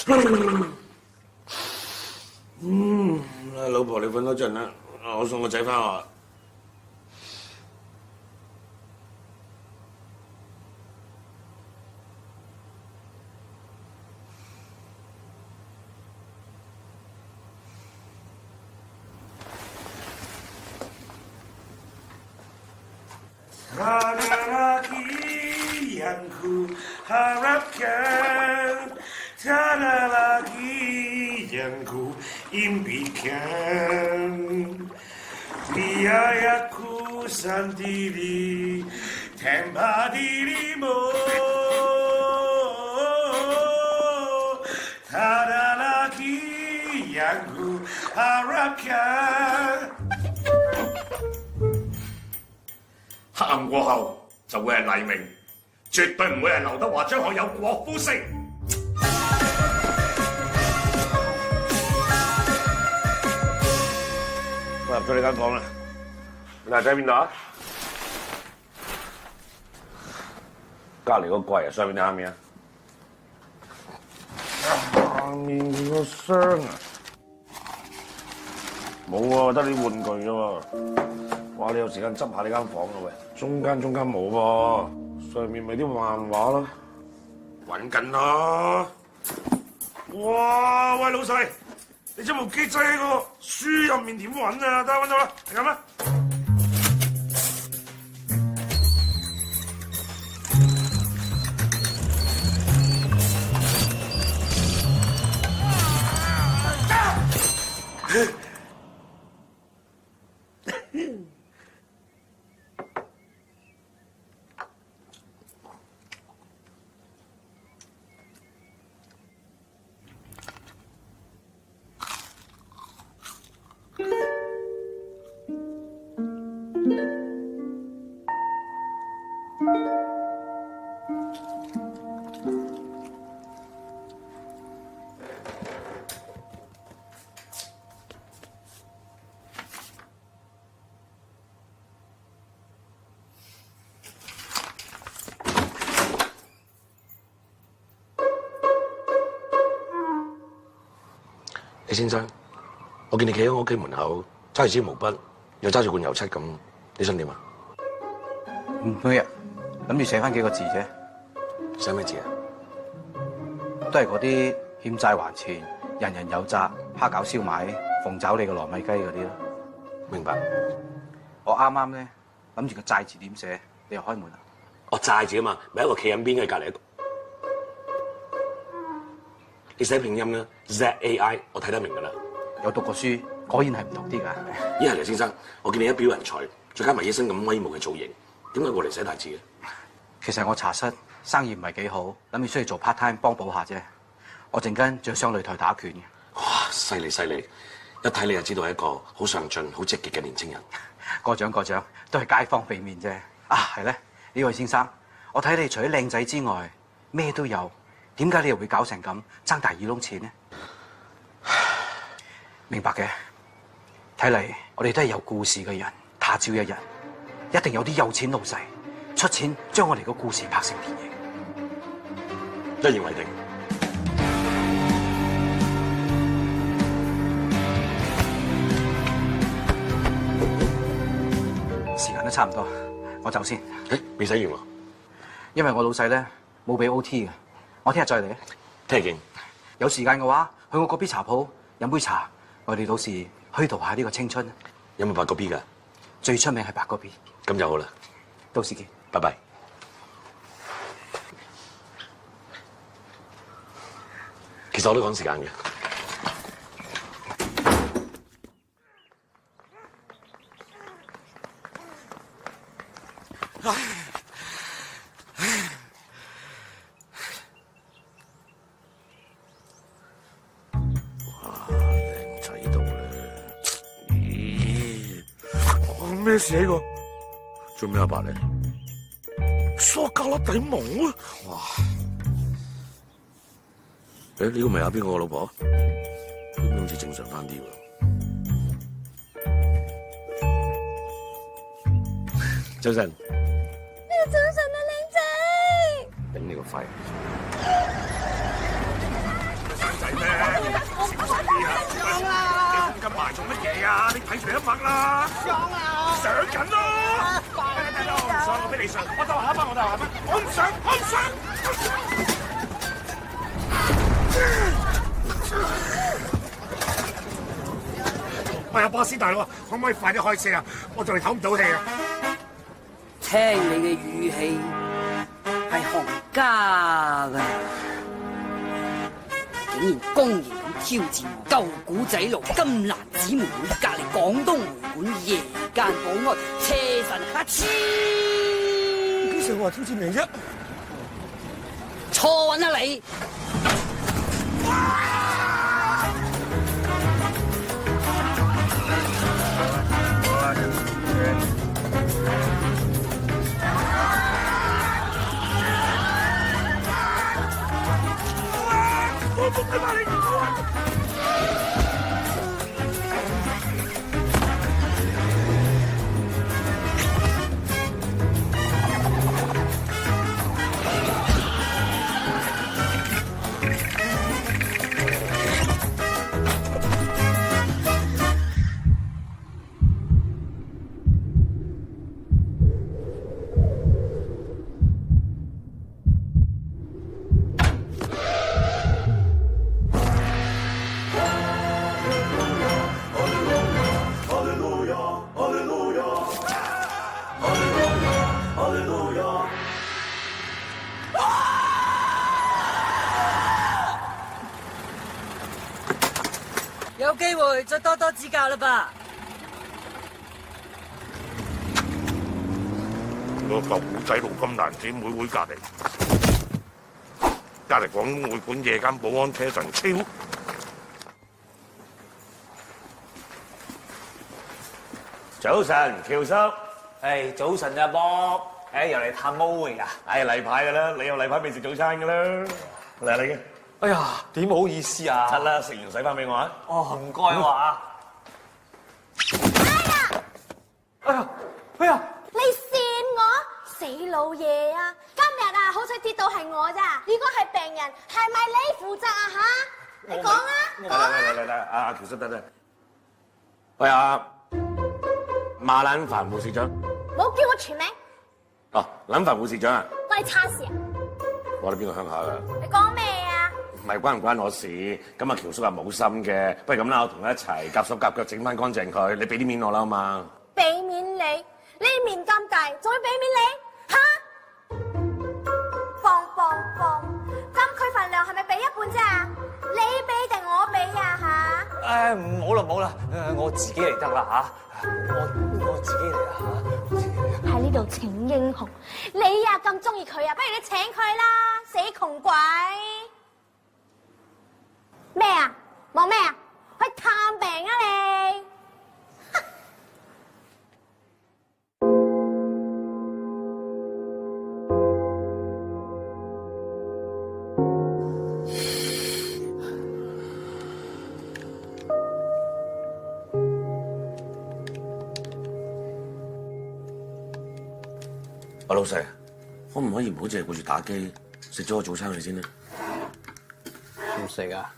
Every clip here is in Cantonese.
老婆你瞓多陣啦，我送個仔翻學。Yang harapkan tiada lagi yang ku impikan. Biar aku sendiri tanpa dirimu. Tiada lagi yang ku harapkan. 黑暗過後就會係黎明，絕對唔會係劉德華張學友郭富城。我入咗你間房啦，你大仔邊度啊？隔離個櫃啊，上面定下面啊？下面個箱啊，冇喎，得啲玩具啫喎。哇！你有時間執下呢間房啊喂，中間冇喎，上面咪啲漫畫咯，揾緊咯。哇！喂，老細，你將部機擠喺個書入面點揾啊？得揾到啦，係咁啦。李先生，我見你企喺我屋企門口，揸住支毛筆，又揸住罐油漆咁，你想點啊？每日諗住寫翻幾個字啫。寫咩字啊？都係嗰啲欠債還錢、人人有責、蝦餃燒賣、鳳爪你個糯米雞嗰啲咯。明白。我啱啱咧諗住個債字點寫，你又開門啦。哦，債字啊嘛，咪一個企喺邊嘅隔離一個。你寫拼音啦 ，ZAI， 我睇得明㗎啦。有讀過書，果然係唔同啲㗎。咦係黎先生，我見你一表人才，再加埋一身咁威武嘅造型，點解過嚟寫大字嘅？其實我茶室生意唔係幾好，諗住出去做 part time 幫補下啫。我陣間仲要上擂台打拳嘅。哇！犀利犀利，一睇你就知道係一個好上進、好積極嘅年青人。過獎，都係街坊俾面啫。啊係咧，呢位先生，我睇你除咗靚仔之外，咩都有。點解你又會搞成咁爭大耳窿錢呢？明白嘅，睇嚟我哋都係有故事嘅人。他朝一日，一定有啲有錢老細出錢將我哋個故事拍成電影。一言為定。時間都差唔多，我走先。未洗完喎？因為我老細咧冇俾 OT 嘅。我聽日再嚟啊！聽日見。有時間嘅話，去我嗰邊茶鋪飲杯茶，我哋到時虛度下呢個青春。有冇白個 B 㗎？最出名係白個 B。咁就好啦。到時見。拜拜。其實我都趕時間嘅。咩事呢個？做咩阿伯嚟？塑膠粒底帽啊！哇！誒，呢個咪阿邊個個老婆？咁好似正常翻啲喎。早晨。早晨啊，靚仔！頂你個肺！仔咩？小心啲啊！上啦！你咁埋做乜嘢啊？你睇住你一擘啦！上啦！上緊咯！得我唔上，我俾你上。我就下一班，我唔上，我唔上。喂啊，巴士大佬啊，可唔可以快啲開車啊？我就嚟唞唔到氣啊！聽你嘅語氣係行家㗎，竟然公然咁挑戰我舊古仔路金蘭姊妹會隔離廣東會館夜間保安車神乞嗤。幾時我話挑戰你啫？錯揾啊你！有機會再多多指教啦吧。我舊古仔路金蘭姊妹會隔離廣東會館夜間保安車神超。早晨，喬叔。誒，早晨啊，波。誒，又嚟探毛嚟㗎。例牌㗎啦，你有例牌未食早餐㗎啦。嚟你嘅。哎呀，點好意思啊！得啦，食完洗翻俾我啊！哦，唔該喎啊！哎呀！你扇我死老嘢啊！今日啊，好彩跌到係我咋，如果係病人，係咪你負責啊吓？你講啊，講啊！嚟，阿喬叔得。喂啊，馬蘭凡護士長。冇叫我全名。哦，諗凡護士長啊！關你叉事啊！我哋邊個鄉下㗎？你講咩啊？唔係關唔關我事？咁啊，喬叔係冇心嘅，不如咁啦，我同佢一齊夾手夾腳整翻乾淨佢，你俾啲面我啦，好嘛？俾面你？呢面咁大，仲要俾面你？吓？放！咁佢份糧係咪俾一半啫？你俾定我俾啊吓？誒，唔好啦，我自己嚟得啦嚇，我自己嚟啦嚇。喺呢度請英雄，你呀咁中意佢啊，不如你請佢啦，死窮鬼！咩啊？望咩啊？去探病啊你！阿老細，可唔可以唔好淨係顧住打機，食咗個早餐佢先啦？唔食啊？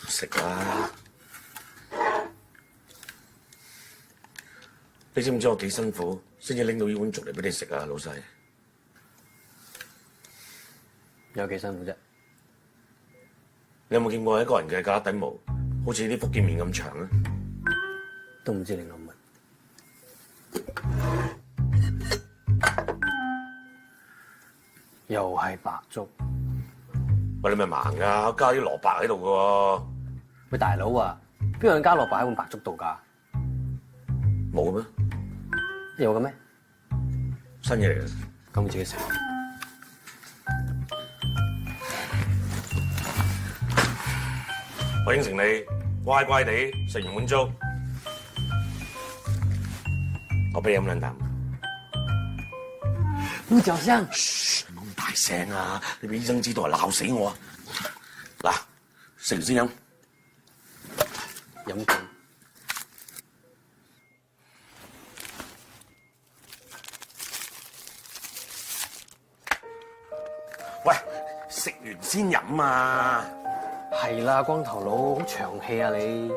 食啦！你知唔知我幾辛苦先至拎到呢碗粥嚟俾你食啊，老細？有幾辛苦啫？你有冇見過一個人嘅胳肋底毛好似啲福建麵咁長啊？都唔知你諗乜。又係白粥。喂，你咪盲噶，加啲蘿蔔喺度嘅喎。喂，大佬啊，邊有人加蘿蔔喺碗白粥度㗎？冇嘅咩？有嘅咩？新嘢嚟嘅。咁自己食。我應承你，乖乖地食完碗粥，我俾你飲兩啖。烏腳香。噓，唔好咁大聲啊！你俾醫生知道，鬧死我啊！嗱，食完先飲。飲緊。喂，食完先飲啊！係啦，光頭佬好長氣啊你。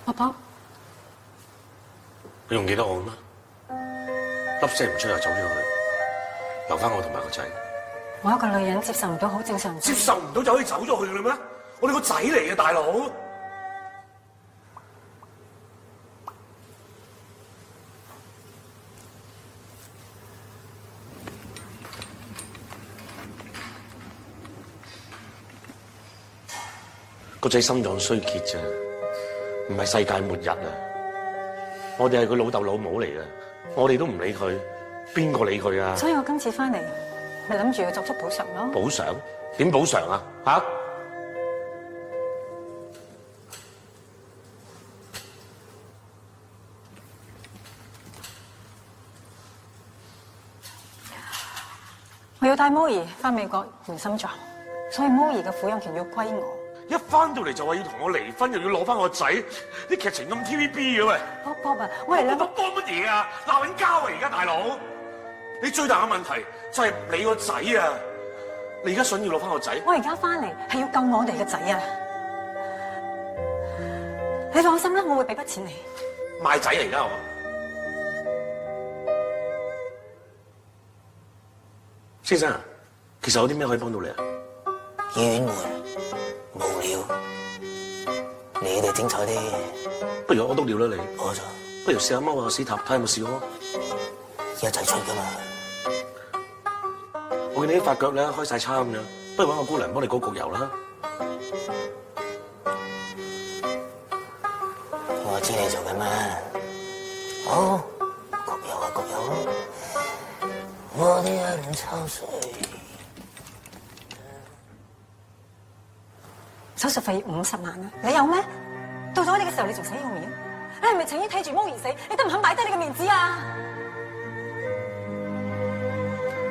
爸爸，你仲記得我咩？粒聲唔出就走咗去，留翻我同埋個仔。我一個女人接受唔到好正常。接受唔到就可以走咗去嘅咩？我哋個仔嚟嘅，大佬。個仔心臟衰竭啫，唔係世界末日啊！我哋係佢老豆老母嚟嘅，我哋都唔理佢，邊個理佢啊？所以我今次翻嚟，咪諗住要作出補償咯。補償？點補償啊？嚇！我要帶毛兒翻美國換心臟，所以毛兒嘅撫養權要歸我。一翻到嚟就話要同我離婚，又要攞翻我個仔，啲劇情咁 TVB 嘅喂！波啊，我哋兩個幫乜嘢啊？鬧緊交啊！而家大佬，你最大嘅問題就係你個仔啊！你而家想要攞翻個仔？我而家翻嚟係要救我哋嘅仔啊！你放心啦，我會俾筆錢你。賣仔嚟㗎我。先生，其實有啲咩可以幫到你啊？醫院門無料，你哋精彩啲。不如我篤料啦你。我就不如試下踎下屎塔睇下有冇試過。一齊出㗎嘛。我見你啲髮腳咧開晒叉咁樣，不如揾個姑娘幫你焗焗油啦。我知你做緊咩。好，焗油啊焗油啊。我的人潮水。手術費50萬啊！你有咩？到咗我哋嘅時候，你仲死要面？你係咪情願睇住毛兒死？你都唔肯擺低你嘅面子啊？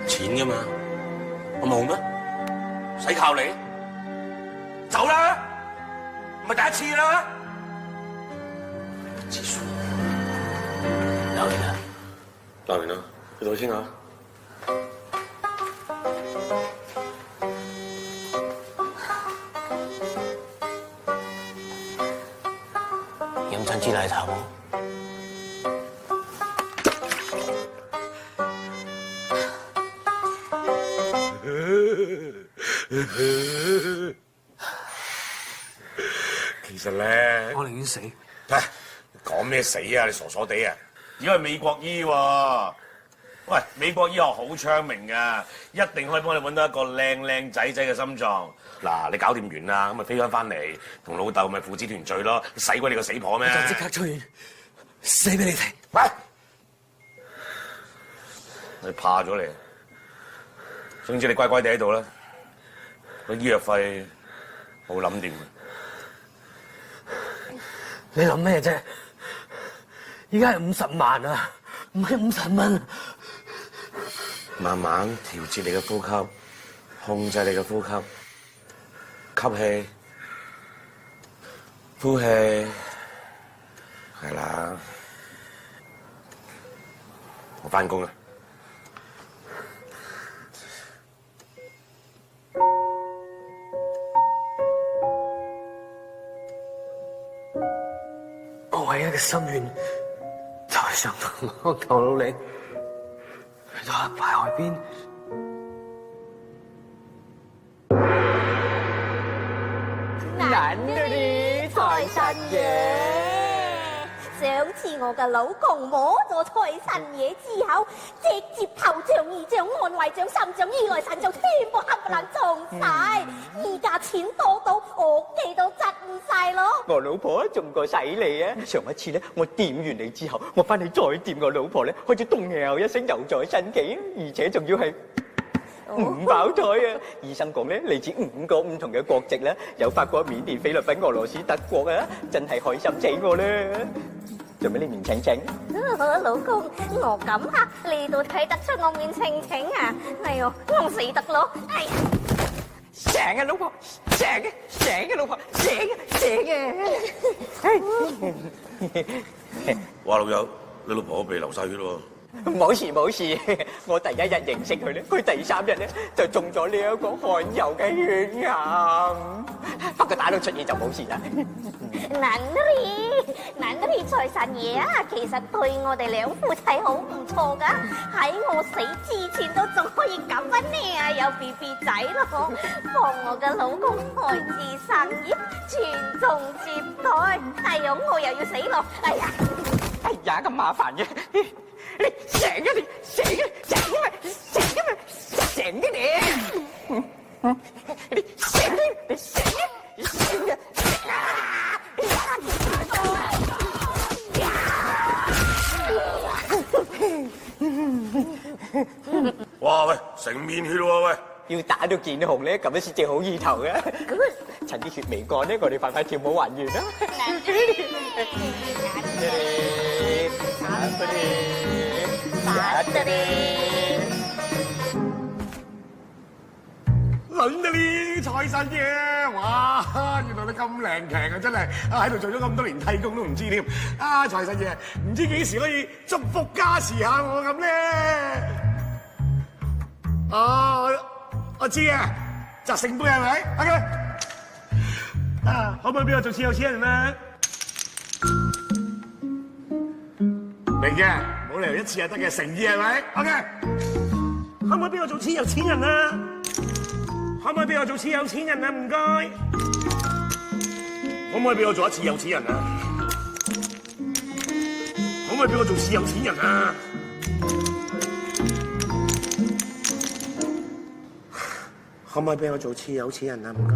錢㗎嘛，我冇咩？使靠你？走啦！唔係第一次啦。結束。鬧完啦。鬧完啦，去同佢傾下。飲珍珠奶茶冇？其實咧，我寧願死。講咩死啊？你傻傻地啊！而家係美國醫喎，喂，美國醫學好昌明㗎，一定可以幫你揾到一個靚靚仔仔嘅心臟。嗱，你搞掂完啦，咁咪飛翻嚟，同老豆咪父子團聚咯，使鬼你個死婆咩？就即刻出院，死俾你睇。喂，你怕咗你？總之你乖乖地喺度啦，個醫藥費冇諗掂。你諗咩啫？而家係50萬啊，唔係50蚊。慢慢調節你嘅呼吸，控制你嘅呼吸，吸氣，呼氣，係啦。我返工啦。我唯一嘅心願就係想同我頭腦你去到黑牌海邊。男的女財神爺，小上次我嘅老公摸咗財神爺之後，直接頭獎、二獎、安慰獎、三獎、意來神獎全部冚唪唥中晒，而家錢多到屋企都執唔晒咯。我老婆仲過使你啊！上一次咧，我掂完你之後，我翻去再掂我老婆咧，開始咚嗷一聲又再新奇，而且仲要係5胞胎啊！醫生講咧，嚟自5個唔同嘅國籍咧，有法國、緬甸、菲律賓、俄羅斯、德國啊！真係開心死我啦！做咩你面青青？老公，我咁啊，你都睇得出我面青青啊？哎喲，我死得咯！哎呀，醒啊老婆，醒啊老婆，醒啊！哇，老友，你老婆鼻流晒血咯。冇事，我第一日認識佢咧，佢第3日咧就中咗呢一個罕有嘅血癌，不過打到出嘢就冇事啦。Nandri財神爺啊，其實對我哋兩夫妻好唔錯噶，喺我死之前都仲可以咁溫呢啊，有 BB 仔咯，幫我嘅老公開枝生葉，傳宗接代。哎呀，我又要死咯！哎呀，咁麻煩嘅。你醒啊！哇喂，成面血喎喂！要打到見紅咧，咁樣先至好意頭嘅。趁啲血未乾咧，我哋快跳舞還完啦！輪到你財神爺，哇！原來你咁靈強啊，真係喺度做咗咁多年替工都唔知添。啊，財神爺，唔知幾時可以祝福加持下我咁咧？我知啊，摘聖杯係咪 ？OK。可唔可以俾我做次有錢人啊？明嘅，冇理由一次就得嘅，誠意係咪 ？OK。可唔可以俾我做次有錢人啊？可唔可以俾我做次有錢人啊？唔該。可唔可以俾我做一次有錢人啊？可唔可以俾我做次有錢人啊？可唔可以俾我做次有錢人啊？唔該。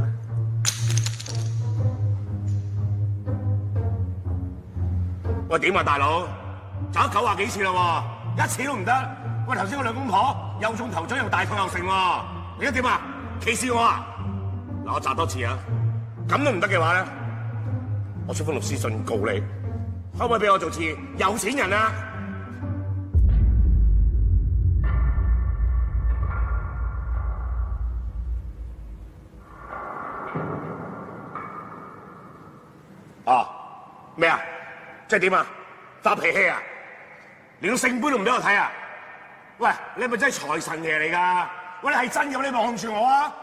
喂，點啊，大佬？走咗90幾次啦，一次都唔得。喂，頭先我兩公婆又中頭獎又大肚又成，你而家點啊？歧視我啊？嗱，我擲多次啊！咁都唔得嘅話咧，我出封律師信告你，可唔可以俾我做次有錢人啊？咩啊？即係點啊？發脾氣啊？連個聖杯都唔俾我睇啊？喂，你係咪真係財神爺嚟㗎？喂，你係真嘅，你望住我啊！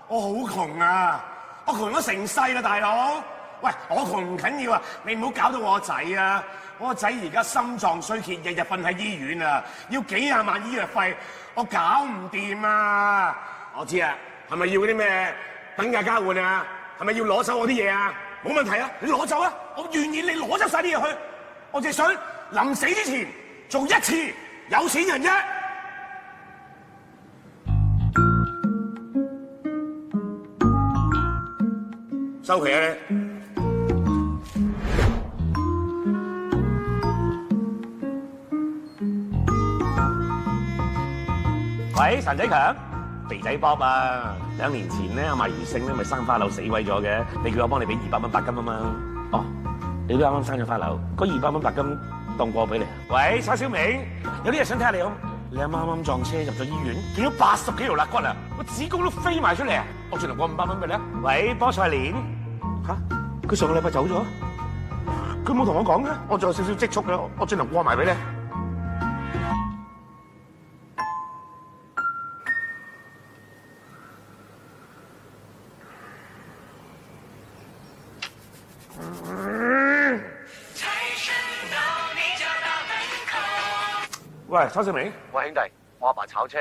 我好窮啊！我窮咗成世啦，大佬。喂，我窮唔緊要啊，你唔好搞到我個仔啊！我個仔而家心臟衰竭，日日瞓喺醫院啊，要幾廿萬醫藥費，我搞唔掂啊！我知啊，係咪要嗰啲咩等價交換啊？係咪要攞走我啲嘢啊？冇問題啊，你攞走啊！我願意你攞走晒啲嘢去，我淨係想臨死之前做一次有錢人啫。收皮啊你！喂，陳仔強，肥仔Bob啊！2年前咧，阿賣魚勝咧咪生花柳死鬼咗嘅，你叫我幫你俾200蚊白金啊嘛。哦，你都啱啱生咗花柳，嗰200蚊白金當過俾你。喂，叉燒明，有啲嘢想睇下你咁。你啱啱撞車入咗醫院，見到80幾條肋骨啊，個子宮都飛埋出嚟啊！我轉頭過500蚊俾你啊。喂，菠菜蓮，吓，佢上個禮拜走咗，佢冇同我講嘅，我仲有少少積蓄嘅，我轉頭過埋俾你。喂，叉少明。喂，兄弟，我阿爸炒車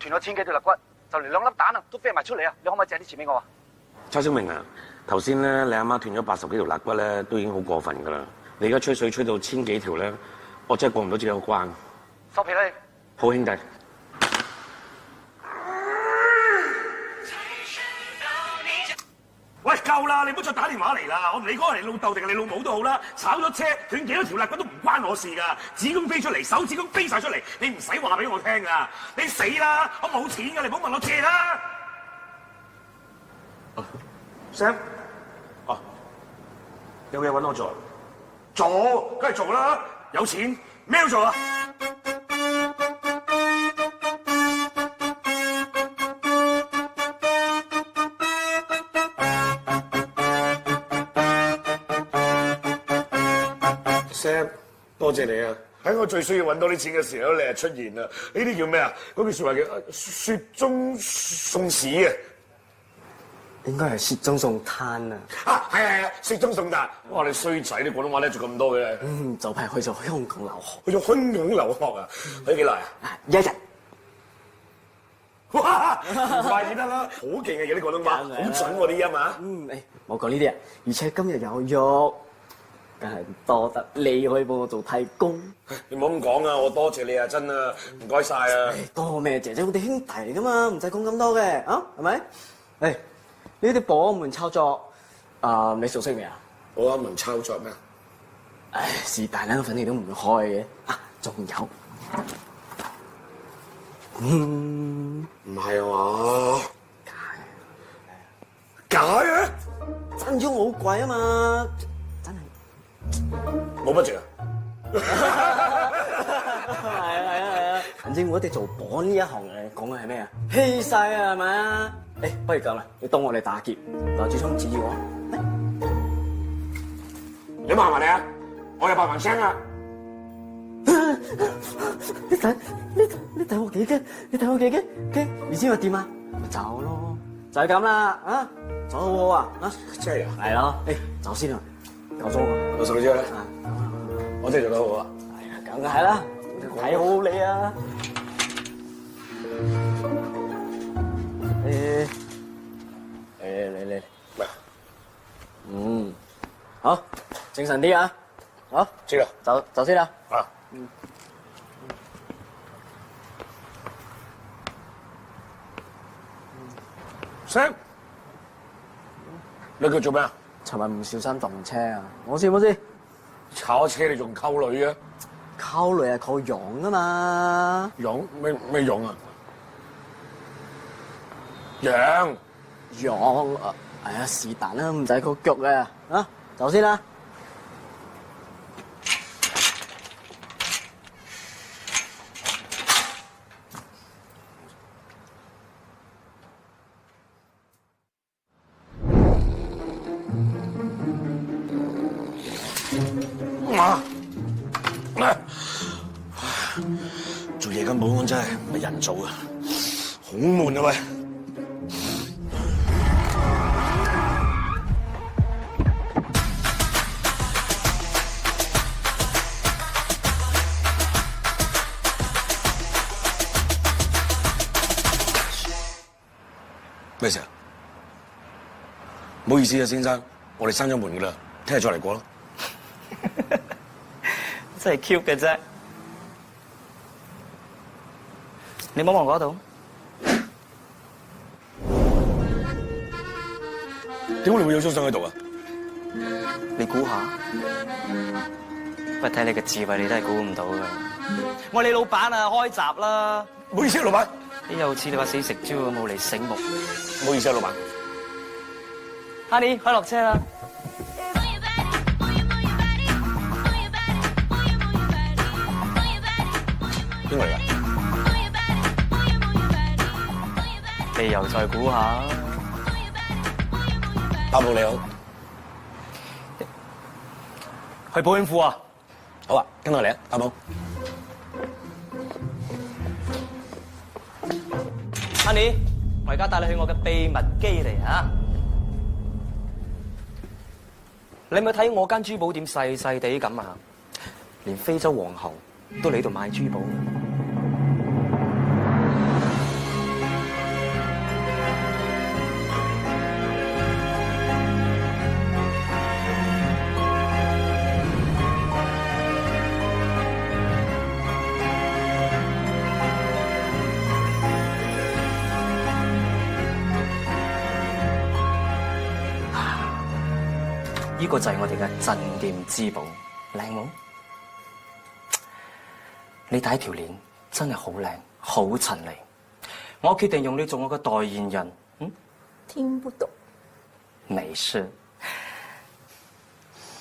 斷咗1000幾條肋骨，就連2粒蛋啊都飛埋出嚟啊！你可唔可以借啲錢俾我啊？叉少明啊，頭先咧你阿媽斷咗80幾條肋骨咧，都已經好過分噶啦。你而家吹水吹到千幾條咧，我真係過唔到自己個關。收皮啦你！好兄弟。喂，夠啦！你唔好再打電話嚟啦！我唔理嗰個係你老豆定係你老母都好啦，炒咗車斷幾多條肋骨都唔關我事噶，子宮飛出嚟，手指公飛晒出嚟，你唔使話俾我聽噶！你死啦！我冇錢噶，你唔好問我借啦。Sam， 哦，有嘢揾我做，梗係做啦！有錢咩都做啊！Sam， 多謝你啊！喺我最需要揾到啲錢嘅時候，你係出現啦！呢啲叫咩啊？嗰句説話叫雪中送屎啊！應該係雪中送炭啊！係，雪中送炭！哇！你衰仔，你廣東話叻咗咁多嘅。就係去咗香港留學。去咗香港留學啊？去幾耐啊？1日。哇！快啲得啦！好勁嘅嘢啲廣東話，好準喎啲音啊！冇講呢啲啊！而且今日有肉。梗係唔多得，你可以幫我做替工。你唔好咁講啊！我多謝你啊，真啊，唔該晒啊！多咩姐姐，我哋兄弟嚟噶嘛，唔使講咁多嘅啊，係咪？呢啲保安門操作，你熟悉未啊？保安門操作咩？是但啦，反正都唔會開嘅。啊，仲有，唔係啊嘛？假嘅？真咗好貴啊嘛！冇乜住啊！係啊！反正我哋做保安呢一行嚟講嘅係咩啊？氣勢啊，係咪啊？不如咁啦，你當我哋打劫，羅志聰指住我，你麻麻你啊！我有8萬聲啊！你睇我幾驚？你睇我幾驚？你知我點啊？咪走咯，就係咁啦啊！走好啊啊！真係啊！係咯，走先啊！夠鐘啊！老實你知啦，我真係做得好啊！係啊，梗係啦，睇好你啊！嚟，好，精神啲啊！好，知啦，走先啦。啊，Sam，你叫做咩啊？尋日唔小心撞車啊！我知冇知？炒車你仲溝女啊？溝女係靠樣啊嘛！樣咩樣啊？樣啊！係啊，是但啦，唔使個腳嘅啊！走先啦。做夜間保安真係唔係人做啊，好悶啊喂！咩事啊？唔好意思啊，先生，我哋閂咗門噶啦，聽日再嚟過咯。真係 cute 嘅啫。你冇望嗰度？點解你會有張相喺度啊？你估下？不過睇你嘅智慧，你都係估唔到㗎。我哋老闆啊，開閘啦！唔好意思啊，老闆。你又似你話死食蕉咁冇嚟醒目。唔好意思啊，老闆。Honey，快落車啦！邊個嚟㗎？你又再估下？阿寶你好，去保險庫啊！好啊，跟我嚟啊，阿寶。Honey，我而家帶你去我嘅秘密基地啊！你咪睇我間珠寶店細細地咁啊，連非洲皇后都嚟呢度買珠寶。呢個就係我哋嘅鎮店之寶，靚冇？你睇條鏈真係好靚，好襯你。我決定用你做我嘅代言人。聽不懂。沒事。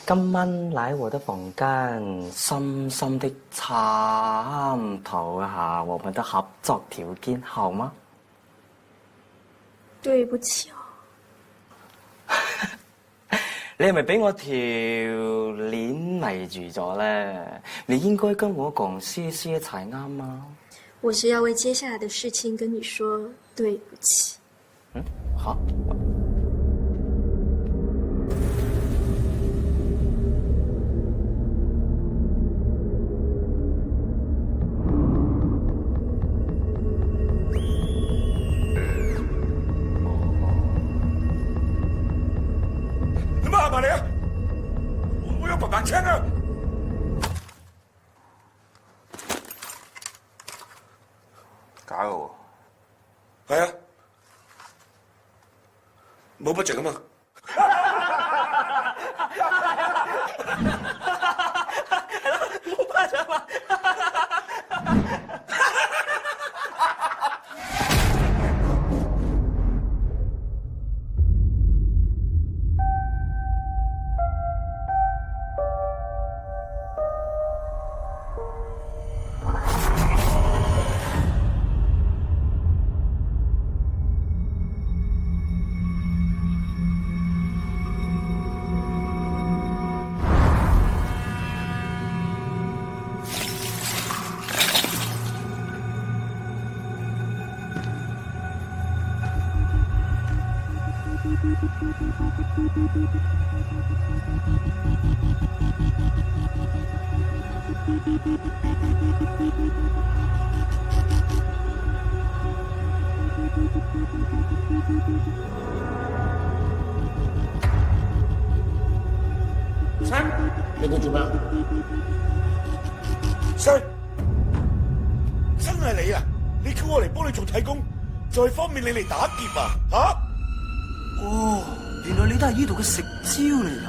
今晚來我的房間，深深的參討一下我們的合作條件，好嗎？對不起哦。你係咪俾我條鏈迷住咗咧？你應該跟我講謝謝才啱啊！我是要為接下來的事情跟你說對不起。好。你乜係咪你啊？我有白白青啊！假嘅喎。係啊。冇budget啊嘛。冇budget嘛。你哋做咩啊？Sir， 真係你啊！你叫我嚟幫你做替工，就係方便你嚟打劫啊！吓？哦，原來你都係呢度嘅食蕉嚟㗎。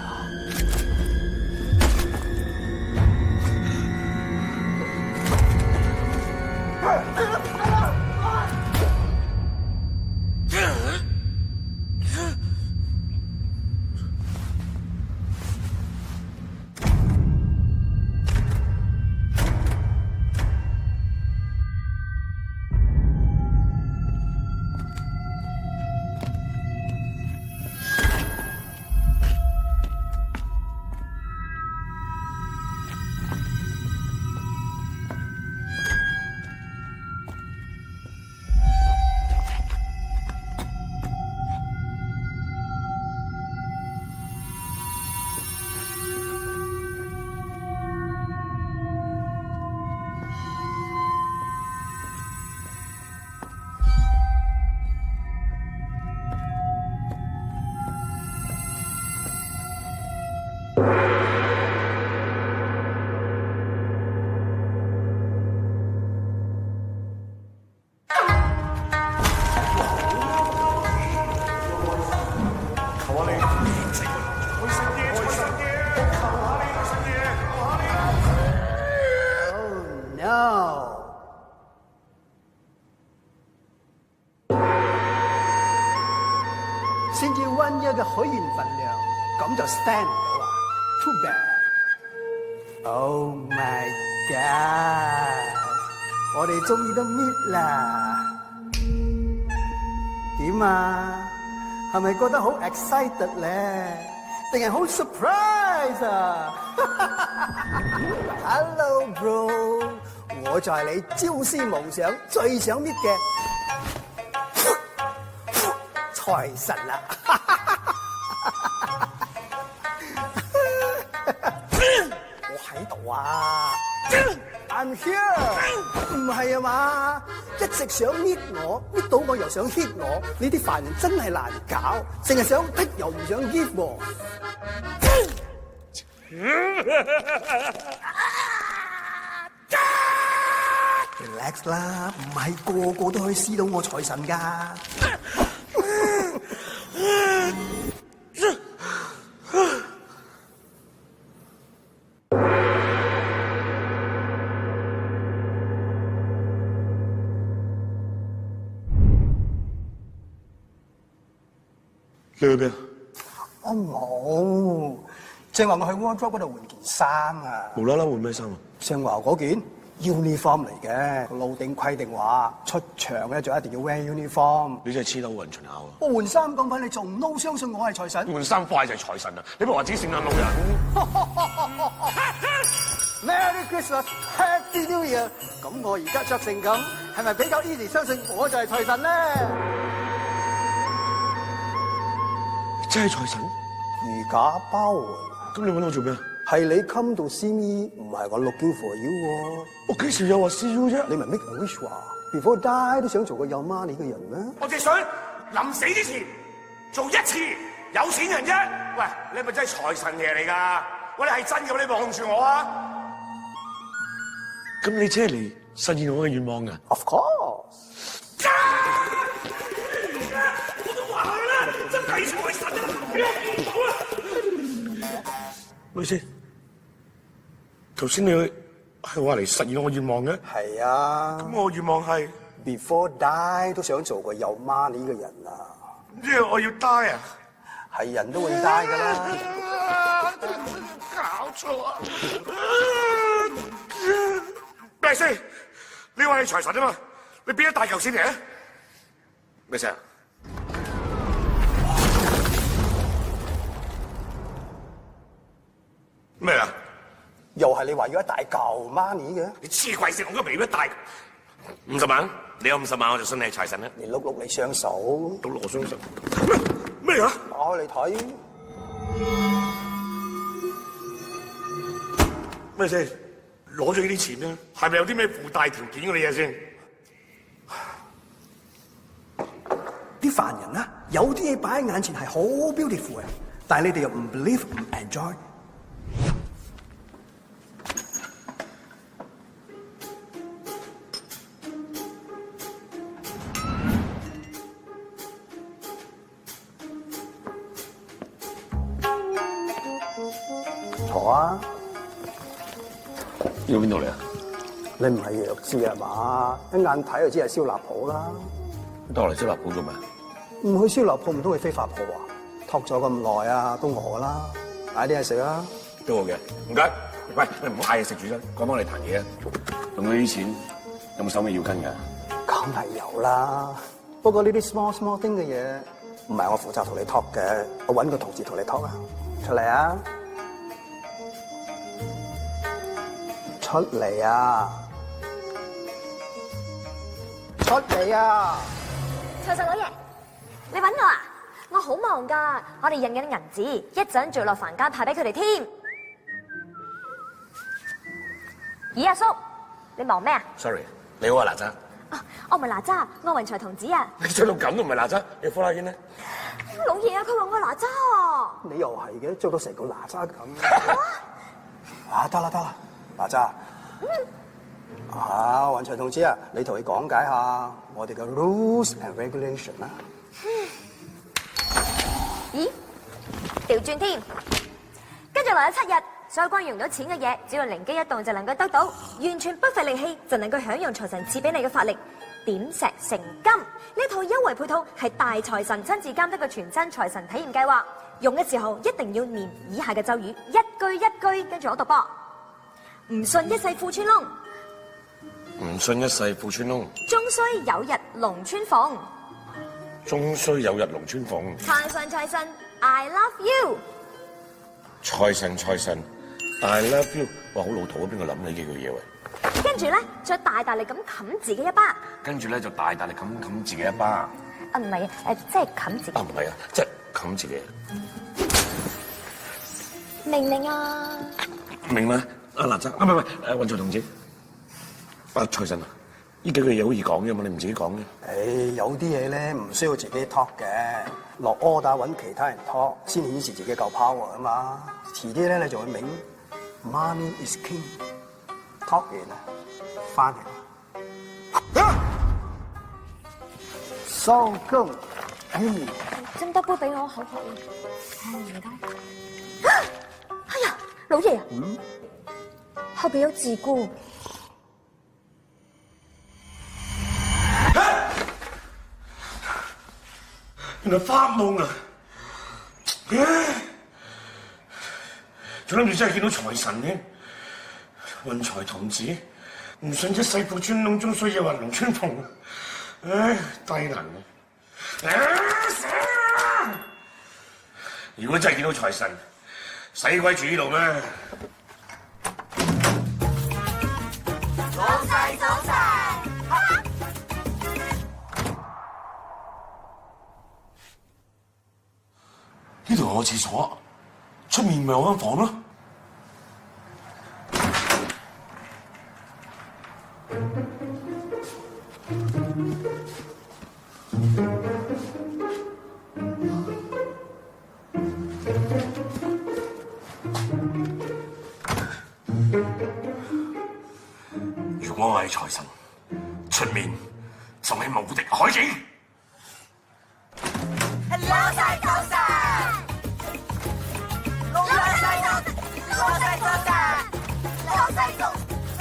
先至溫一嘅許願份量，咁就 stand 唔到啊 ！Too bad！Oh my god！ 我哋終於都搣啦，點啊？係咪覺得好 excited 咧？定係好 surprise 啊？Hello bro， 我就係你朝思暮想最想搣嘅財神啦！我喺度啊 ！I'm here， 唔係啊嘛？一直想搣我，搣到我又想 hit 我，呢啲凡人真係難搞，淨係想 take 又唔想 give 喎。Relax 啦，唔係個個都可以撕到我財神㗎。你去邊啊？我冇，正話我去 wardrobe 嗰度換件衫啊。無啦啦換咩衫啊？正話嗰件 uniform 嚟嘅，個老丁規定話出場咧就一定要 wear uniform。你真係黐到雲巡咬啊！我換衫咁快，你仲唔 no 相信我係財神換衫快就係財神啊！你咪話自己聖誕老人。 ？Merry Christmas, Happy New Year！ 咁我而家着成咁，係咪比較 easy 相信我就係財神咧？真係財神？如假包換。咁你揾我做咩啊？係你 come to see me， 唔係我 looking for you 喎。我幾時有話 see you 啫？你咪 make a wish 話 ，before die 都想做個有 money 嘅人咩？我淨想臨死之前做一次有錢人啫。喂，你係咪真係財神爺嚟㗎？喂，你係真嘅，你望住我啊！咁你真係嚟實現我嘅願望㗎 ？Of course。我都話啦，真係財神啊！咪先，頭先你係話嚟實現我嘅願望嘅？係啊。咁我願望係 before die 都想做個有 money 嘅人啊！即係我要 die 啊！係人都會 die 㗎啦。搞錯啊！咩先？你話你財神啊嘛？你邊一大嚿錢嚟啊？咩事啊？咩啊？又係你話要一大嚿 money 嘅？你黐鬼線，我都未一大50萬，你有50萬我就信你係財神啦。你碌碌你雙手，都攞雙手。咩啊？打開嚟睇。咩先？攞咗呢啲錢咧，係咪有啲咩附帶條件嗰啲嘢先？啲凡人啊，有啲嘢擺喺眼前係好 beautiful 嘅，但係你哋又唔 believe 唔 enjoy。坐啊！呢個邊度嚟啊？你唔係弱智啊嘛？一眼睇就知係燒臘鋪啦。得我嚟燒臘鋪做咩？唔去燒臘鋪唔通去飛髮鋪啊？托咗咁耐啊，都餓啦，買啲嘢食啦。都好嘅，唔該。喂，你唔好嗌嘢食住啦，講幫你談嘢啊。用咗啲錢有冇手尾要跟㗎？梗係有啦，不過呢啲 small thing 嘅嘢唔係我負責同你托嘅，我揾個同事同你托啊。出嚟啊！出嚟啊！出嚟啊！財神老爺，你揾我啊？我好忙㗎，我哋印緊銀紙，一陣就落凡間派俾佢哋添。咦，阿叔，你忙咩啊 ？Sorry， 你好啊，哪吒。我唔係哪吒，我雲財童子啊。你着到咁都唔係哪吒，你呼啦圈咧？老爺啊，佢話我哪吒啊。你又係嘅，着到成個哪吒咁。啊，得啦，哪吒。啊，雲財童子啊，你同佢講解下我哋嘅 rules and regulation 啦。咦？調轉添，跟住來咗7日，所有關於用到錢嘅嘢，只要靈機一動就能夠得到，完全不費力氣就能夠享用財神賜俾你嘅法力，點石成金。呢套優惠配套係大財神親自監督嘅全新財神體驗計劃，用嘅時候一定要念以下嘅咒語，一句一句跟住我讀噃。唔信一世富穿窿，唔信一世富穿窿，終須有日龍穿鳳。終須有日龍穿鳳。財神 I love you。財神 I love you。哇，好老土啊！邊個諗呢幾句嘢喂？跟住咧，再大力咁冚自己一巴。跟住咧就大力冚自己一巴。啊，唔係即係冚自己。啊，唔係啊，即係冚自己。明唔明啊？明啦，阿哪吒啊，唔係，雲財童子，阿財神啊，呢幾句嘢好易講嘅嘛，你唔自己講嘅。有啲嘢咧唔需要自己 talk 嘅，落 order 揾其他人 talk 先顯示自己夠 power 啊嘛。遲啲咧你就會明 money is king。talk 完啦，翻嚟。收工。斟多杯俾我，口渴啦。唔該。哎呀，老爺啊！後邊有自顧。原來發夢啊！仲諗住真係見到財神嘅運財童子，唔信一世褲穿窿中需要雲龍穿鳳，唉，低能啊！如果真係見到財神，使鬼住呢度咩？早晨，早晨。呢度係我廁所，出面咪我間房咯。如果我係財神，出面就係無敵海景。老細早晨，老細早晨，老細早晨，老細早晨。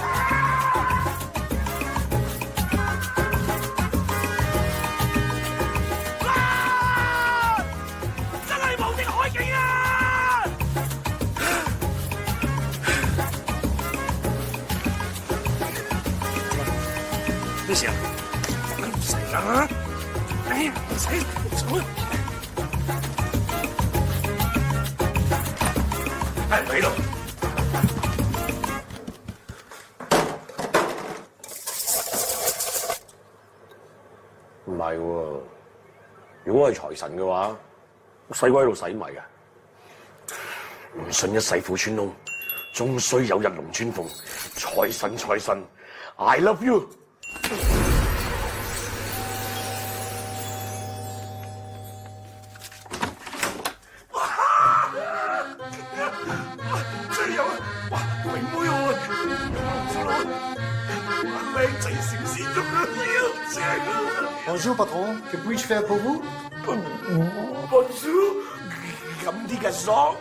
真係無敵海景啊！咩事啊？唔使啦，唔使走啦。喺唔喺度？唔係喎，如果我係財神嘅話，使鬼喺度洗米啊！唔信一世褲穿窿，終須有日龍穿鳳。財神財神 ，I love you。真有啊！哇，鬼妹喎，靚仔小鮮肉啊，妖正啊 Bonjour patron, que puis-je faire pour vous? Bonjour, comme dit garçon,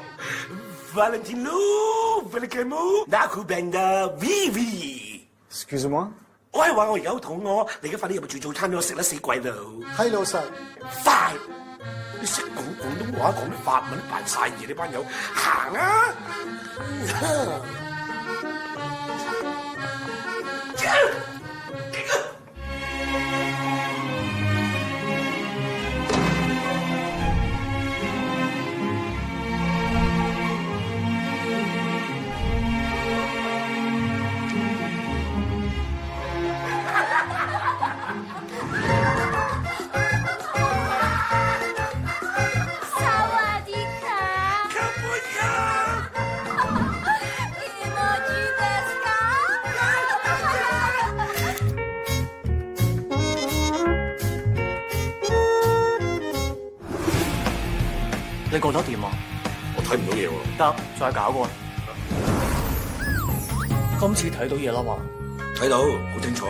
Valentino, Velcamo, Nakubenda, Vivi。Excuse-moi. 我係話我而家好肚餓，你而家快啲入去煮早餐俾我食啦，死鬼佬！係老細，快！你識講廣東話講法文扮晒嘢，呢班友行啊！你覺得點啊？我睇唔到嘢喎。得，再搞過。今次睇到嘢啦嘛？睇到，好清楚。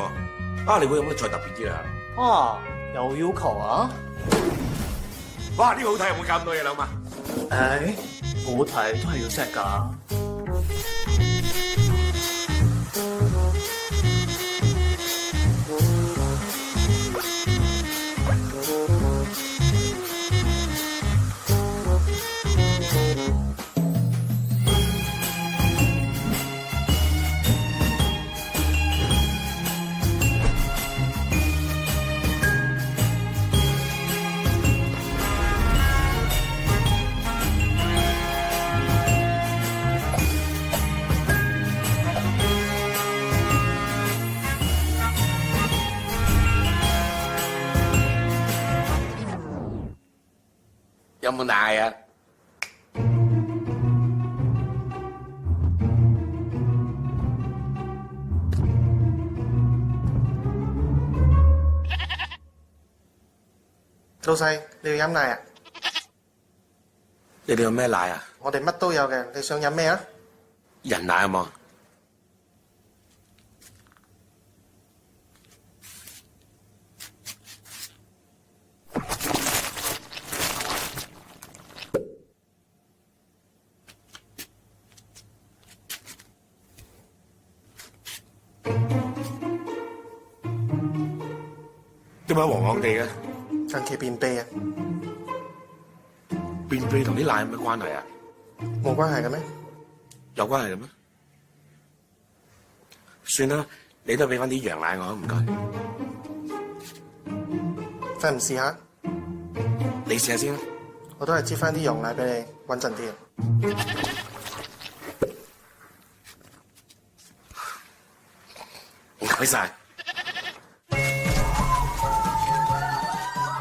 啊，你會有冇得再特別啲啊？啊，有要求啊？哇，呢個好睇，有冇搞咁多嘢啦嘛？誒，好睇都係要 set 㗎。有冇奶啊？老細，你要飲奶啊？你哋有咩奶啊？我哋乜都有嘅，你想飲咩啊？人奶啊嘛。點解黃黃地嘅？近期便秘啊！便秘同啲奶有咩關係啊？冇關係嘅咩？有關係嘅咩？算啦，你都俾翻啲羊奶我，唔該。快唔試下？你試下先啦。我都係擠翻啲羊奶俾你，穩陣啲。唔該晒。呢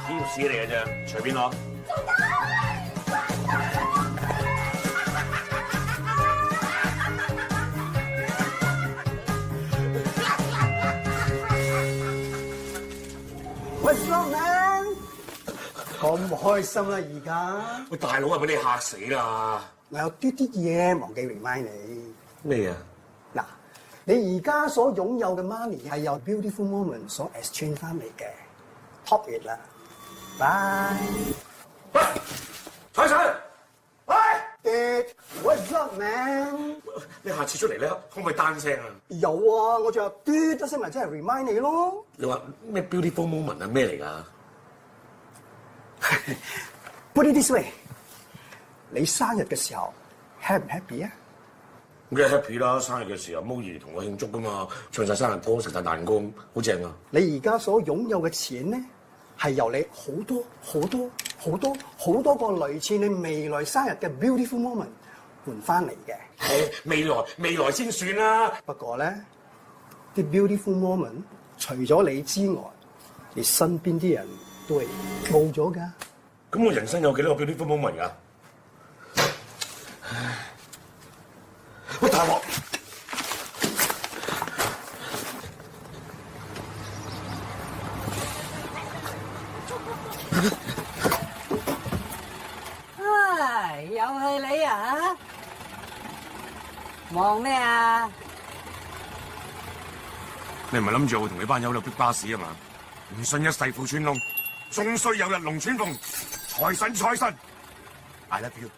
條屎嚟嘅啫，隨便攞。What's up, man？ 咁開心啦，而家喂，大佬啊，俾你嚇死啦！我有啲嘢忘記 remind 你。咩啊？嗱，你而家所擁有嘅 money 係由 beautiful moment 所 exchange 翻嚟嘅 ，top it 啦 ，bye。喂，財神，喂 ，What's up, man？ 你下次出嚟咧，可唔可以單聲啊？有啊，我仲有嘟得聲咪真係 remind 你咯。你話咩 beautiful moment 啊？咩嚟㗎？ Put it this way， 你生日嘅時候 happy 唔 happy 啊？梗係 happy 啦！生日嘅時候，Moyi同我慶祝㗎嘛，唱晒生日歌，食晒蛋糕，好正啊！你而家所擁有嘅錢咧，係由你好多個類似你未來生日嘅 beautiful moment 換翻嚟嘅。未來先算啦。不過咧，啲 beautiful moment 除咗你之外，你身邊啲人都係冇咗㗎。咁我人生有幾多個 beautiful moment 㗎？喂，大鑊！唉，又係你啊！忙咩啊？你唔係諗住我會同你班友喺度逼巴士啊嘛？唔信一世褲穿窿，終須有日龍穿鳳。財神 ，I love you。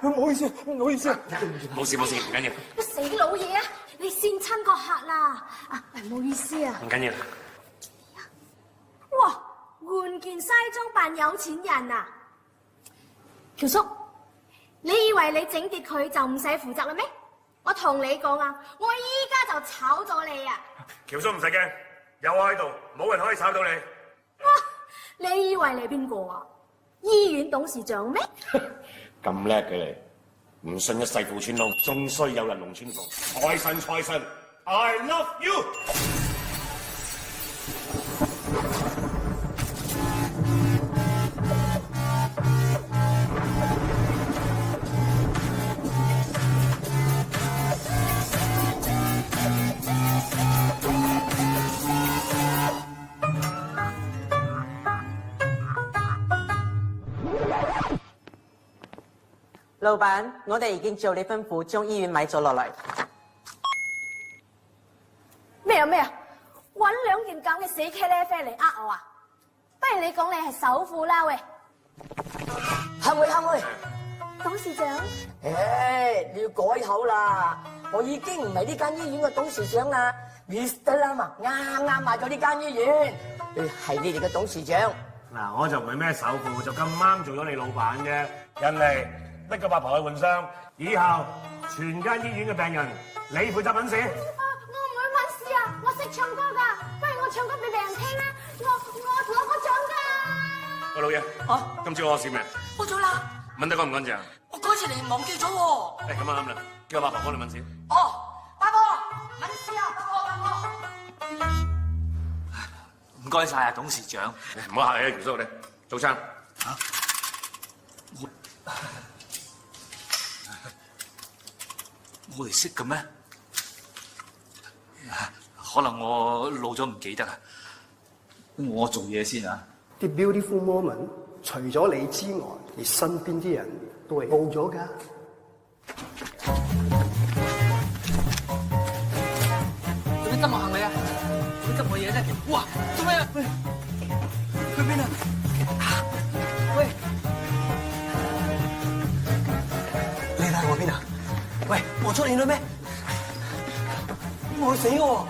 唔好意思，冇事，唔緊要。死老嘢啊！你跣親個客啦！啊，唔好意思啊。唔緊要。哇，換件西裝扮有錢人啊！喬叔，你以為你整跌佢就唔使負責啦咩？我同你講啊，我依家就炒咗你啊！喬叔唔使驚，有我喺度，冇人可以炒到你。哇，你以為你係邊個啊？醫院董事長咩？咁叻嘅你，唔信一世褲穿窿，終須有日龍穿鳳。財神 ，I love you。老闆，我哋已經照你吩咐將醫院買咗落嚟。咩啊？揾兩件咁嘅死茄喱啡嚟呃我啊？不如你講你係首富啦喂！黑妹，董事長，你要改口啦！我已經唔係呢間醫院嘅董事長啦 ，Mr. Lam 啊，啱買咗呢間醫院，係你哋嘅董事長。嗱，我就唔係咩首富，就咁啱做咗你老闆啫。人嚟拎個八婆去換衫，以後全間醫院嘅病人，你負責揾事。我唔會揾事啊，我識唱歌㗎，不如我唱歌俾病人聽啦，我攞個獎㗎。喂，老爺，今朝我試咩？冇咗啦，問得乾唔乾淨？我嗰次嚟忘記咗喎。咁啱啦，叫我八婆幫你問事。哦，八婆，問事啊，八婆。唔該晒啊，董事長。唔好客氣啊，喬叔你早餐。我哋識嘅咩？可能我老咗唔記得啊。我做嘢先啊。啲 beautiful moment，除咗你之外，你身邊啲人都係冇咗㗎。做咩執我行李啊？你執我嘢啫？哇！做咩啊？喂，去邊啊？喂，你帶我邊啊？喂，我出現咗咩？我會死嘅喎！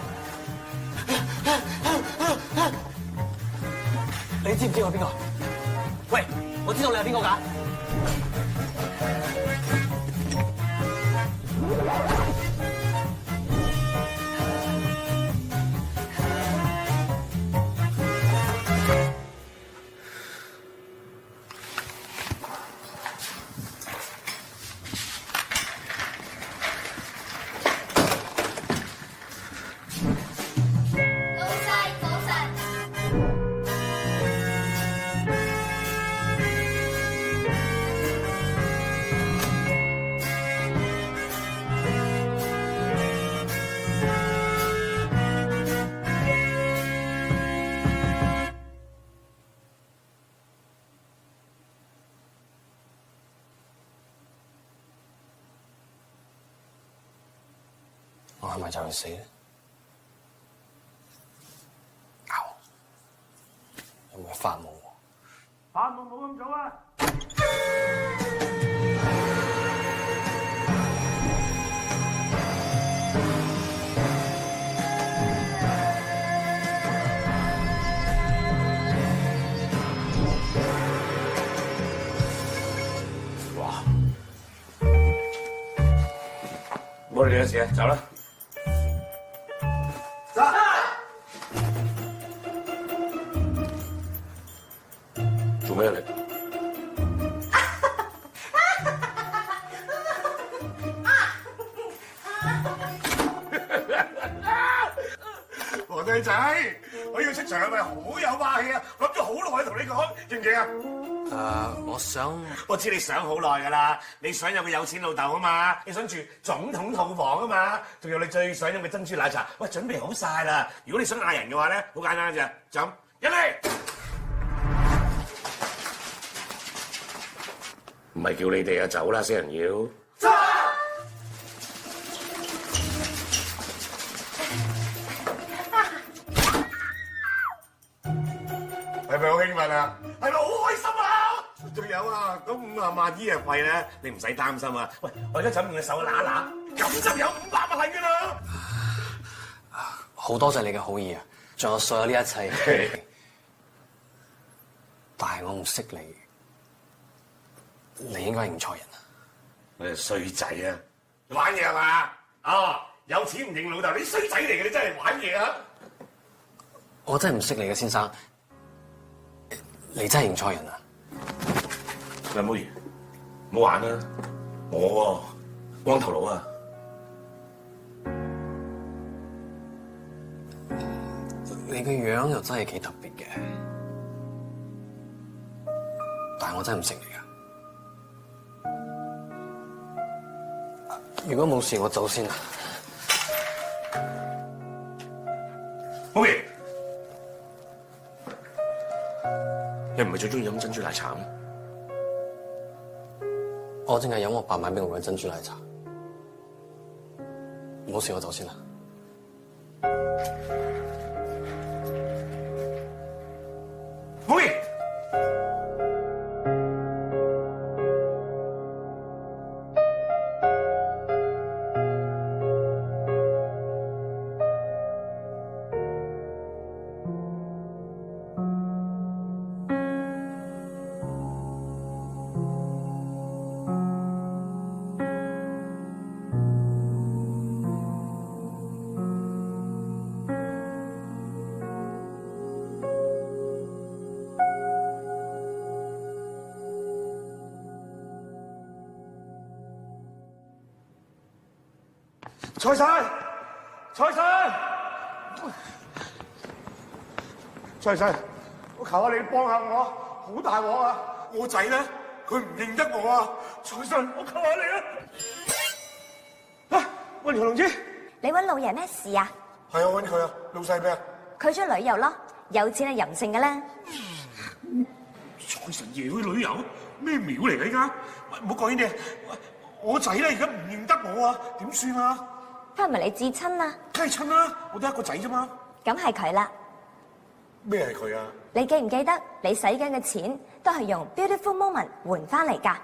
你知唔知我係邊個？喂，我知道你係邊個㗎？老細早晨。我係咪就嚟死咧？有冇發夢？發夢冇咁早啊！哇！冇你嘅事啊，走啦！做咩嚟？皇帝仔，我要出場係咪好有霸氣啊？諗咗好耐同你講，記唔記啊？我知你想好耐㗎啦，你想有個有錢老豆啊嘛，你想住總統套房啊嘛，仲有你最想飲嘅珍珠奶茶，喂，準備好晒啦！如果你想嗌人嘅話咧，好簡單嘅啫，就咁一嚟。唔係叫你哋啊，走啦，死人妖！走！係咪好興奮啊？係咪好開心啊？仲有啊，嗰50萬醫藥費咧，你唔使擔心啊！喂，我而家就用隻手揦揦，咁就有500萬㗎啦！好多謝你嘅好意啊！仲有所有呢一切，但係我唔識你。你應該認錯人啊！我係衰仔啊！玩嘢係嘛？哦，有錢唔認老豆，你衰仔嚟嘅，你真係玩嘢啊！我真係唔識你嘅，先生。你真係認錯人啊！梁寶儀，唔好玩啦！我光頭佬啊！你個樣又真係幾特別嘅，但係我真係唔識你㗎。如果冇事，我走先啦。寶儀，你唔係最中意飲珍珠奶茶咩？我淨係飲我爸買俾我嘅珍珠奶茶。冇事，我走先啦。寶儀。財神，財神，財神，我求下你幫下我，好大鑊啊！我仔咧，佢唔認得我啊！財神，我求下你啊！啊，喂，條龍之，你揾老爺咩事啊？係啊，揾佢啊，老細咩啊？佢出去旅遊咯，有錢係任性嘅啦。財神爺去旅遊，咩廟嚟㗎依家？喂，唔好講呢啲，我仔咧而家唔認得我啊，點算啊？佢係咪你至親啊？梗係親啦，我得一個仔啫嘛。咁係佢啦。咩係佢啊？你記唔記得你使緊嘅錢都係用 Beautiful Moment 換翻嚟㗎？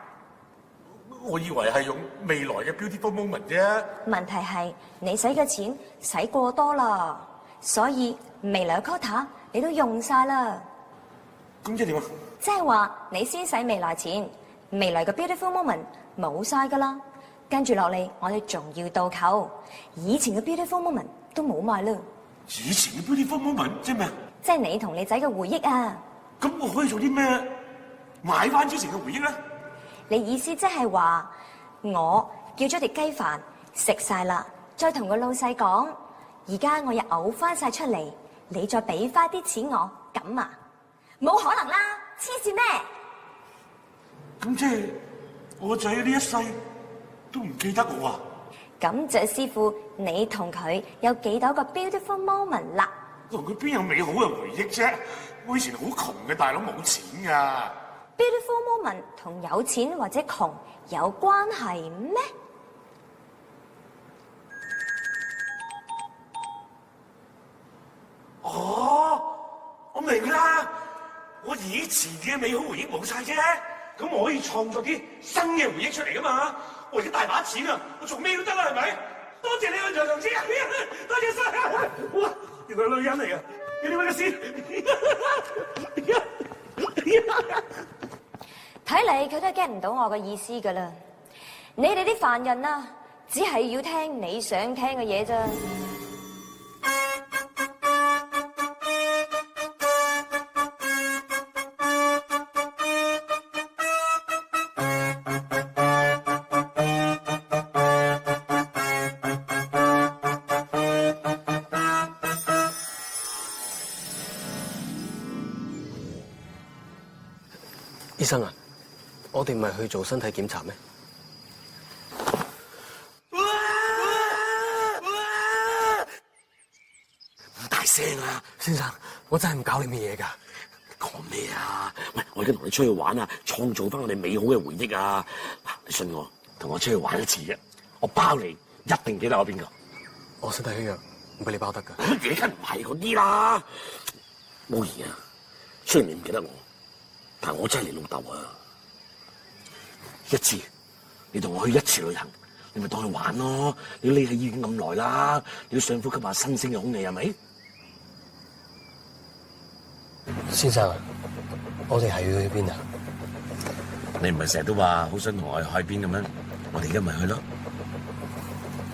我以為係用未來嘅 beautiful moment 啫。問題係你使嘅錢使過多啦，所以未來嘅 quota 你都用晒啦。咁即係點啊？即係話你先使未來錢，未來嘅 beautiful moment 冇晒㗎啦。跟住落嚟，我哋仲要倒扣，以前嘅 beautiful moment 都冇埋啦。以前嘅 beautiful moment 即係咩啊？即係你同你仔嘅回憶啊！咁我可以做啲咩買翻之前嘅回憶咧？你意思即係話我叫咗碟雞飯食晒啦，再同個老細講，而家我又嘔翻晒出嚟，你再俾翻啲錢我，咁啊？冇可能啦！黐線咩？咁即係我仔呢一世都唔記得我啊？咁就師傅，你同佢有幾多個 beautiful moment 啦？同佢邊有美好嘅回憶啫？我以前好窮嘅大佬，冇錢㗎。Beautiful moment 同有錢或者窮有關係咩？哦，我明啦！我以前嘅美好回憶冇晒啫，咁我可以創作啲新嘅回憶出嚟㗎嘛！我而家大把錢啊，我做咩都得啦，係咪？多謝你啊，楊同志，多謝晒啊！哇，原來女人嚟啊！你點解先？睇嚟佢都係 get 唔到我嘅意思㗎啦。你哋啲凡人啊，只係要聽你想聽嘅嘢咋。醫生啊，我哋唔係去做身體檢查咩？唔大聲啊！先生，我真係唔搞你咩嘢㗎。講咩啊？喂，我而家同你出去玩啊，創造翻我哋美好嘅回憶啊！嗱，你信我，同我出去玩一次啫，我包你一定記得我邊個。我身體虛弱，唔俾你包得㗎。嘢梗唔係嗰啲啦，毛兒啊，雖然你唔記得我，但我真係你老豆啊！一次，你同我去一次旅行，你咪當去玩咯。你匿喺醫院咁耐啦，你要上呼吸下新鮮嘅空氣係咪？先生，我哋係要去邊啊？你唔係成日都話好想同我去海邊咁樣，我哋而家咪去咯。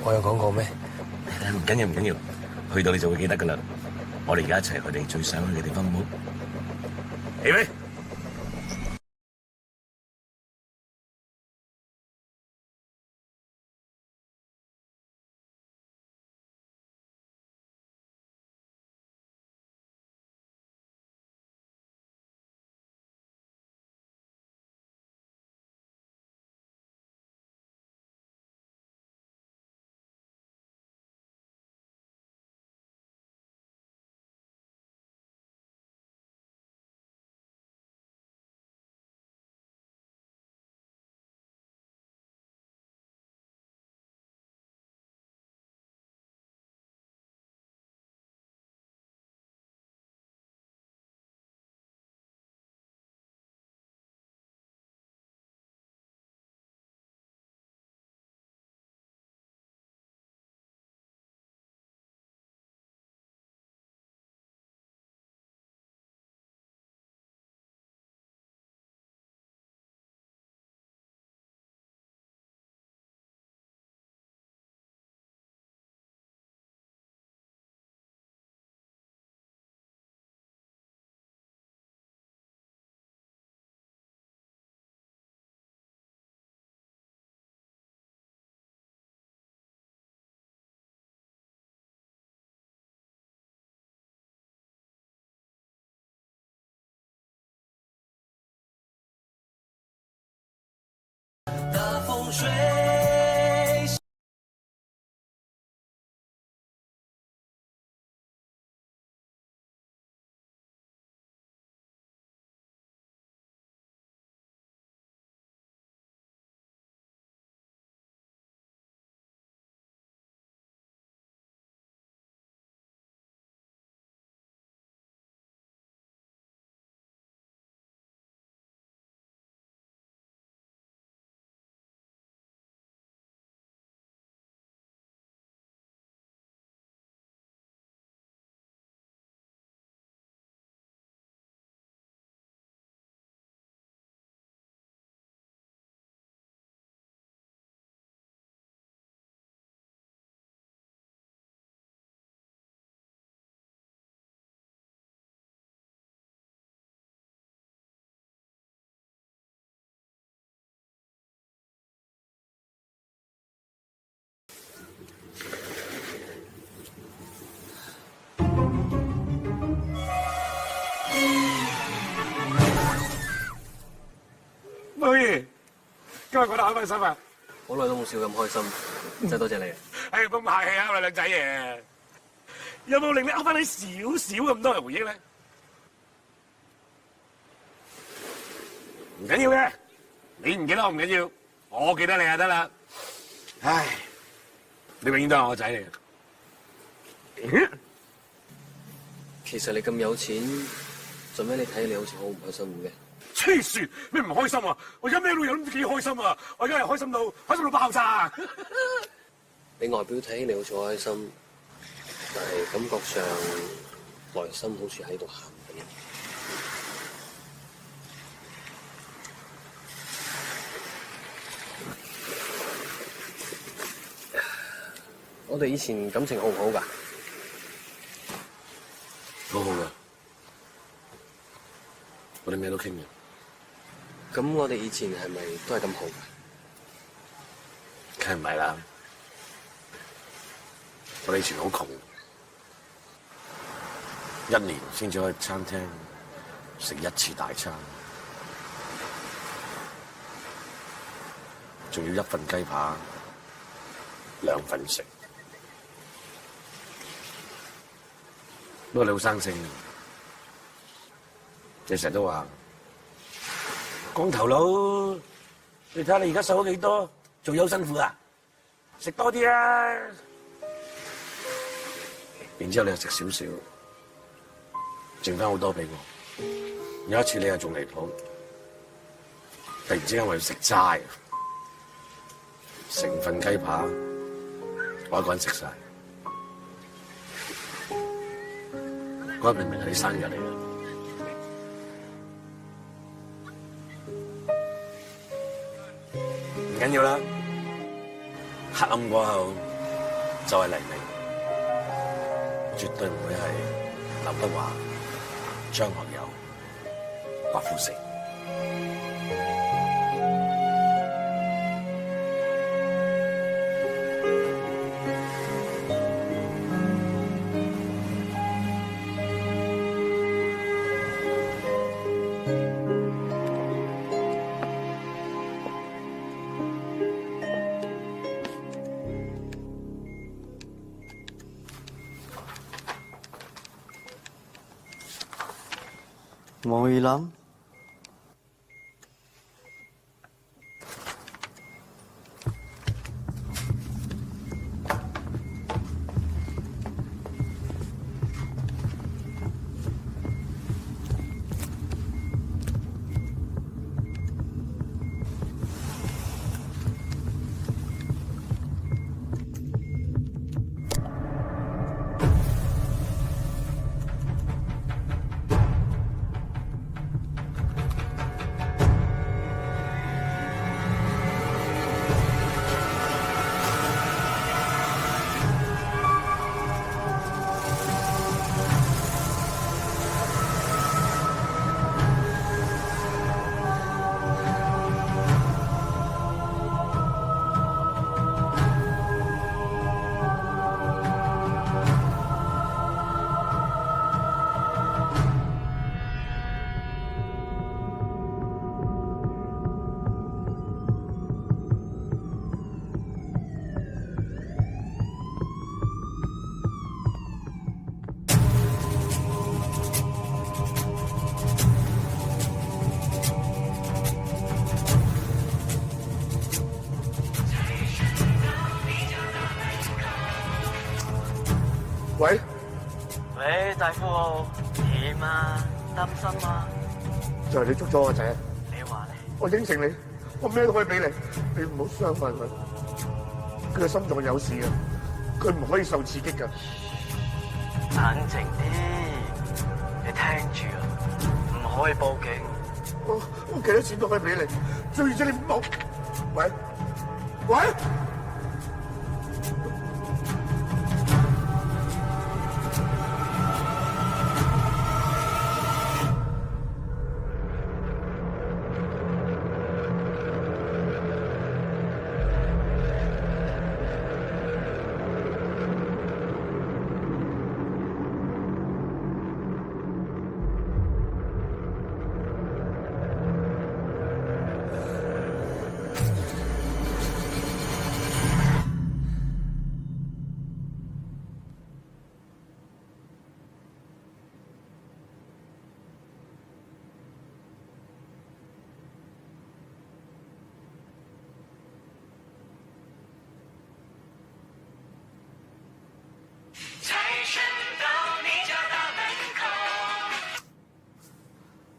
我有講過咩？唔緊要唔緊要，去到你就會記得噶啦。我哋而家一齊去我哋最想去嘅地方，好唔好？起飛！追。寶兒，今日覺得好開心啊！好耐都冇笑咁開心，真係多謝你。哎，唔好客氣啊，我哋兩仔爺。有冇令你勾翻起少少咁多嘅回憶咧？唔緊要嘅，你唔記得我唔緊要，我記得你就得啦。唉，你永遠都係我仔嚟嘅。其實你咁有錢，做咩你睇你好似好唔開心嘅？黐線，咩唔開心啊？我而家咩都有，都幾開心啊！我而家係開心到爆炸。你外表睇起你好似好開心，但係感覺上內心好似喺度喊緊。我哋以前感情好唔好㗎？好好噶，我哋咩都傾嘅。咁我哋以前係咪都係咁好㗎？梗係唔係啦，我哋以前好窮，一年先至可以餐廳食一次大餐，仲要一份雞扒兩份食。不過你好生性，你成日都話光頭佬，你睇下你而家瘦咗幾多，做嘢好辛苦啊！食多啲啊！然之後你又食少少，剩翻好多俾我。有一次你又仲離譜，突然之間話要食齋，成份雞扒我一個人食晒。嗰日明明係你生日嚟嘅，唔緊要啦。黑暗過後就係黎明，絕對唔會係劉德華、張學友、白富城。梅林，大富豪點啊？擔心啊？就係你捉咗我仔，你話咧？我應承你，我咩都可以俾你，你唔好傷害佢。佢嘅心臟有事啊，佢唔可以受刺激㗎。冷靜啲，你聽住啊，唔可以報警。我幾多錢都可以俾你，最緊你唔好。喂，喂！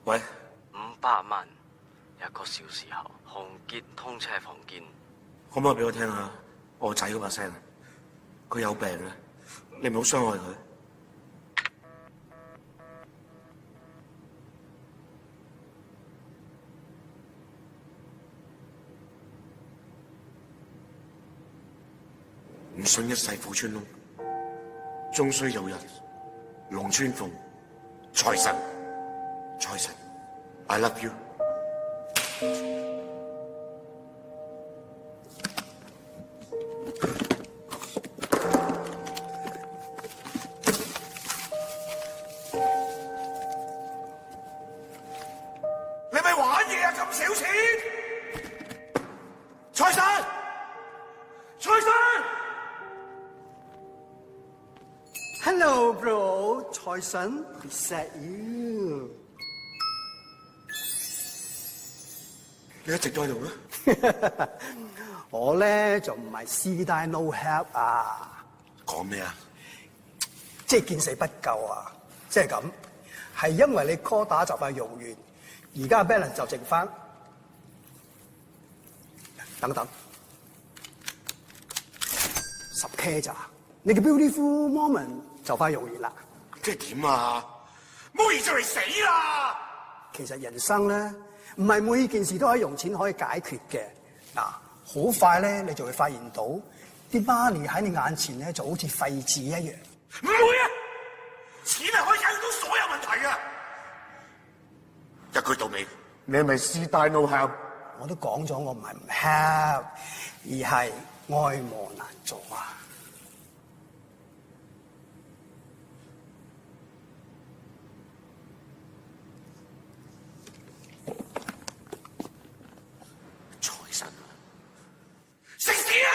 喂，500萬1個小時後，紅傑通車房見。可唔可以俾我聽下我仔嗰把聲？佢有病咧，你唔好傷害佢。唔信一世富穿窿，終須有日龍穿鳳。財神，財神 ，I love you。你咪玩嘢啊！咁少錢，財神，財神。Hello, bro， 財神 ，reset you。你一直都喺度咩？我咧就唔係師奶 no help 啊。講咩啊？即係見死不救啊！即係咁，係因為你 call 打就快用完，而家 balance 就剩翻。等等，10K 咋？你嘅 beautiful moment 就快用完啦。即係點啊？冇兒就嚟死啦！其實人生咧，唔係每件事都可以用錢可以解決嘅。嗱，好快咧，你就會發現到啲 money 喺你眼前咧，就好似廢紙一樣。唔會啊！錢係可以解決到所有問題啊！一句到尾，你係咪師奶 no help？我都講咗，我唔係唔 help， 而係愛磨難做啊！財神啊！食屎啊！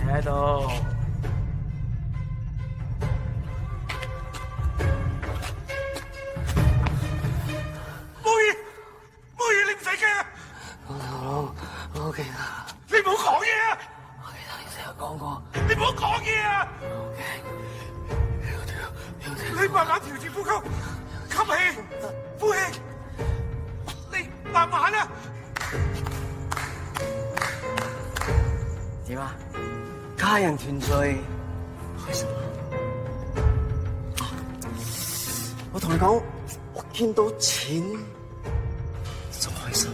喺度。冇嘢，冇嘢，你唔使驚啊！我記得，你唔好講嘢啊！我記得你成日講過，你唔好講嘢啊！你慢慢調節呼吸，吸氣，呼氣，你慢慢啊！點啊？家人團聚，開心啊！我同你講，我見到錢就開心。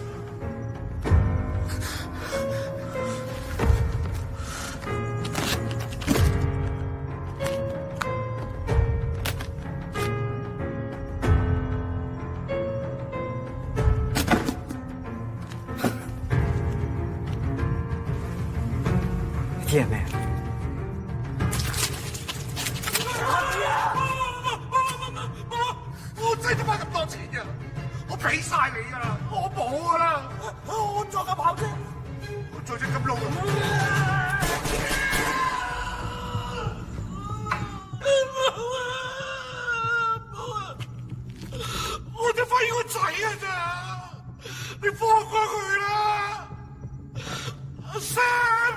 俾晒你㗎啦，我冇㗎啦，我作架跑車，我做隻咁路。我只廢個仔啊咋，你放過佢啦，阿 Sam。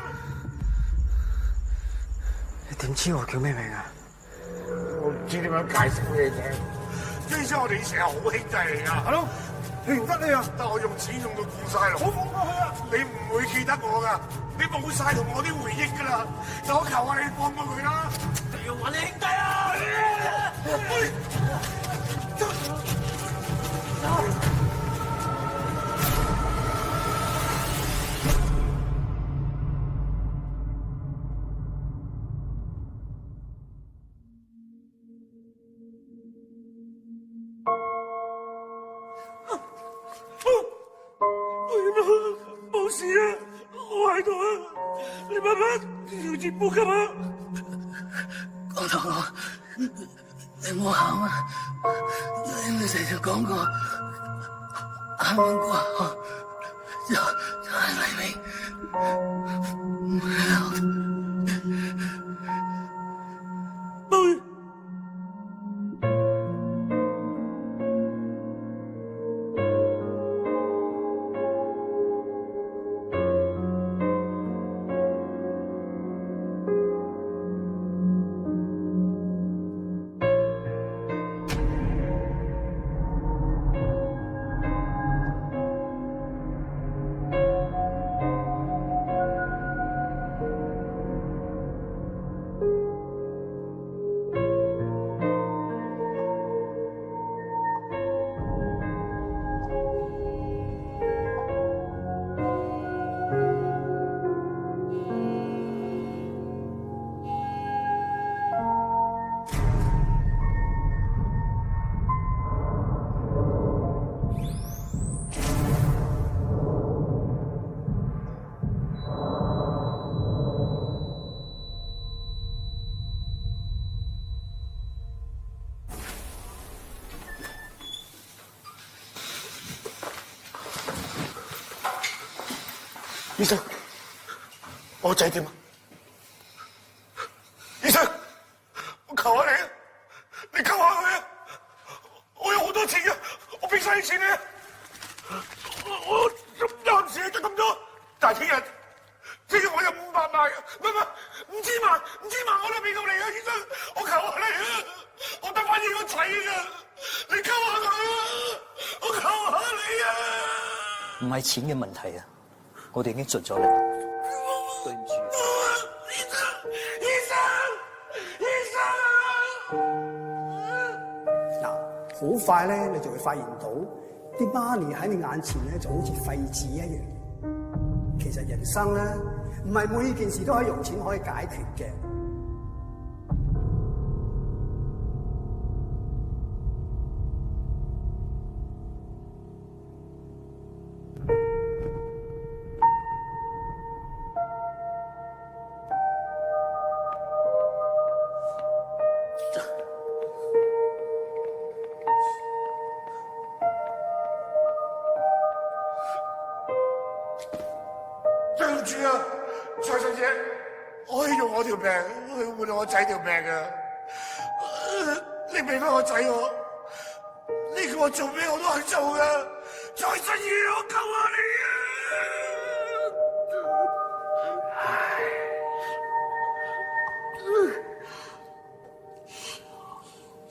你點知我叫咩名啊？我唔知點樣解釋俾你聽。最初我哋以前係好兄弟嚟㗎。係咯，你唔得你啊！但我用錢用到攰晒咯。我放過去啊！你唔會記得我㗎，你冇晒同我啲回憶㗎啦。就我求下你放過佢啦！你要揾你兄弟啊！冇事啊，我喺度啊，你慢慢調節呼吸啊。光頭佬，你唔好喊啊！你成日講過，喊完過後就係黎明。醫生，我仔點啊？醫生，我求下你啊！你救下佢啊！我有好多錢啊！我俾晒啲錢你啊！我有陣時得咁多，但係聽日我有500萬啊！唔係5千萬我都俾到你啊！醫生，我求下你啊！我得翻呢個仔啊！你救下佢啊！我求下你啊！唔係錢嘅問題啊！我哋已經盡咗力，對唔住。嗱，好快咧，你就會發現到啲 money 喺你眼前咧，就好似廢紙一樣。其實人生咧，唔係每件事都可以用錢可以解決嘅。對唔住啊，財神爺，我可以用我條命去換我仔條命啊！你俾翻我仔我，呢個我做咩我都肯做噶！財神爺，我求下你啊！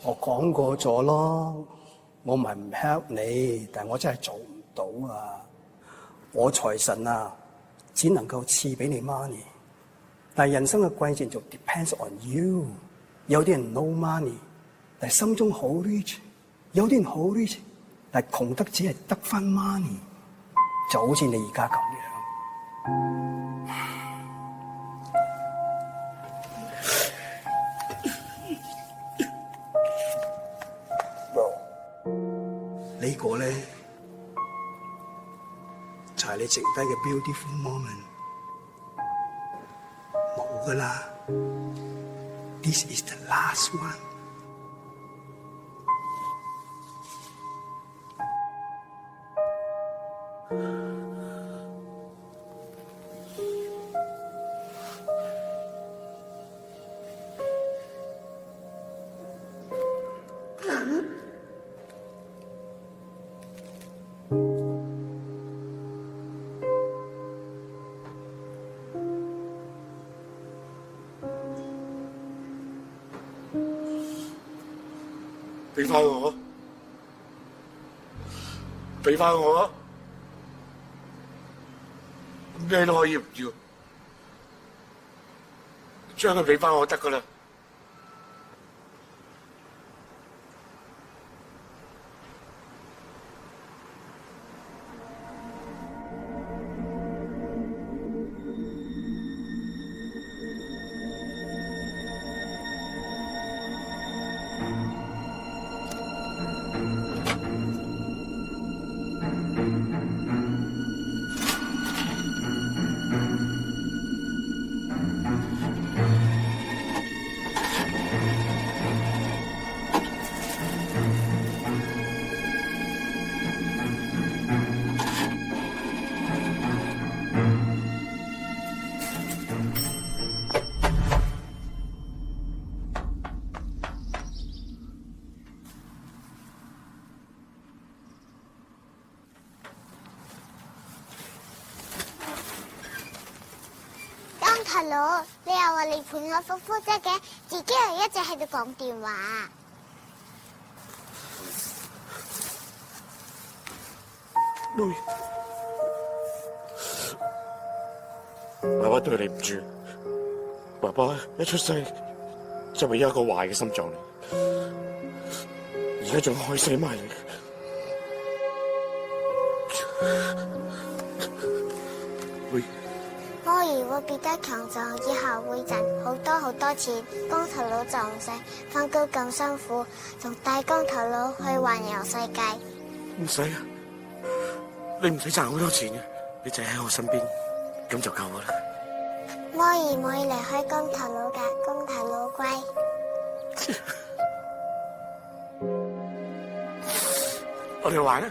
我講過咗咯，我唔係唔 help 你，但係我真係做唔到啊！我財神啊，只能夠賜俾你 money， 但係人生嘅季節就 depends on you。有啲人 no money， 但係心中好 rich；有啲人好 rich， 但係窮得只係得翻 money， 就好似你而家咁樣。呢個咧就係你剩低嘅 beautiful moment， 冇噶啦 ，this is the last one。俾翻我，俾翻我，咩都可以唔要，將佢俾翻我得噶啦。大佬，你又話你陪我復夫姐嘅，自己又一直喺度講電話。妹，爸爸對你唔住，爸爸一出世就俾一個壞嘅心臟你，而家仲害死埋你。妹。我兒會變得強壯，以後會賺好多好多錢，光頭佬就唔使返工咁辛苦，仲帶光頭佬去環遊世界。唔使啊，你唔使賺好多錢嘅，你就喺我身邊，咁就夠我啦。我兒唔會離開光頭佬㗎，光頭佬乖。我哋玩啦。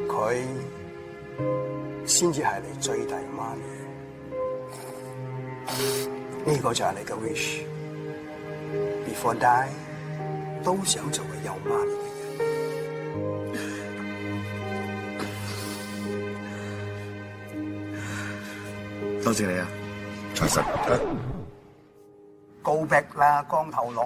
佢先至係你最大媽咪，呢個就係你嘅 wish。Before die， 都想做個有媽咪嘅人。多謝你啊，財神。告別啦，光頭佬。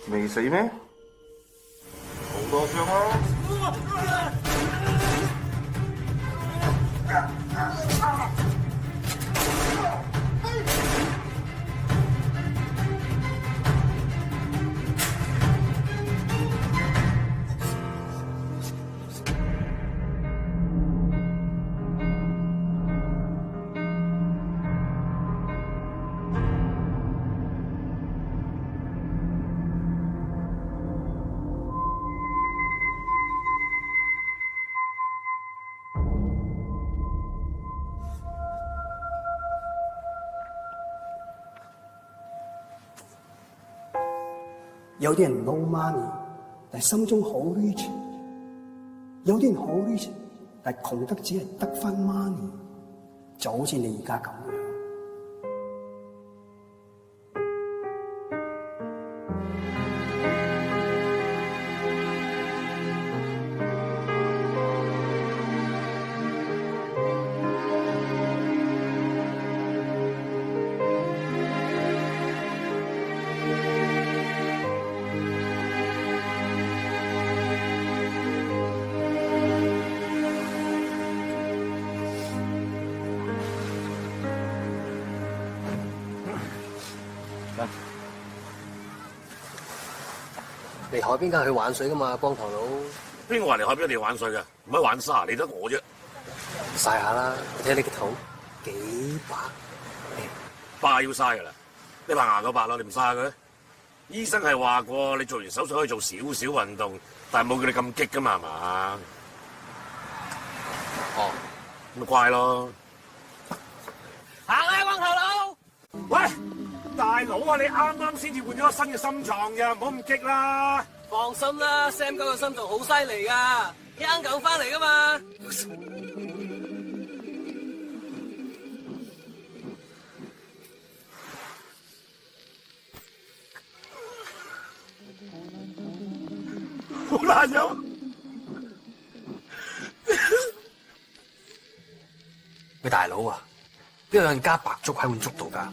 未死咩？好多槍啊！有啲人 no money， 但係心中好 rich； 有啲人好 rich， 但係窮得只係得返 money， 就好似你而家咁樣。嚟海邊梗係去玩水噶嘛，光頭佬。邊個話嚟海邊一定要玩水㗎？唔可以玩沙，理得我啫。曬下啦，睇下你個肚幾白。白要曬㗎啦，你白牙夠白咯，你唔曬佢？醫生係話過，你做完手術可以做少少運動，但係冇叫你咁激㗎嘛，係嘛？哦，咁咪乖咯。行啦，光頭佬！喂，大佬啊，你啱啱先至換咗個新嘅心臟咋，唔好咁激啦。放心啦 ，Sam 哥個心臟好犀利噶，一啱救翻嚟噶嘛。好難飲。喂，大佬啊，邊有人加白粥喺碗粥度㗎？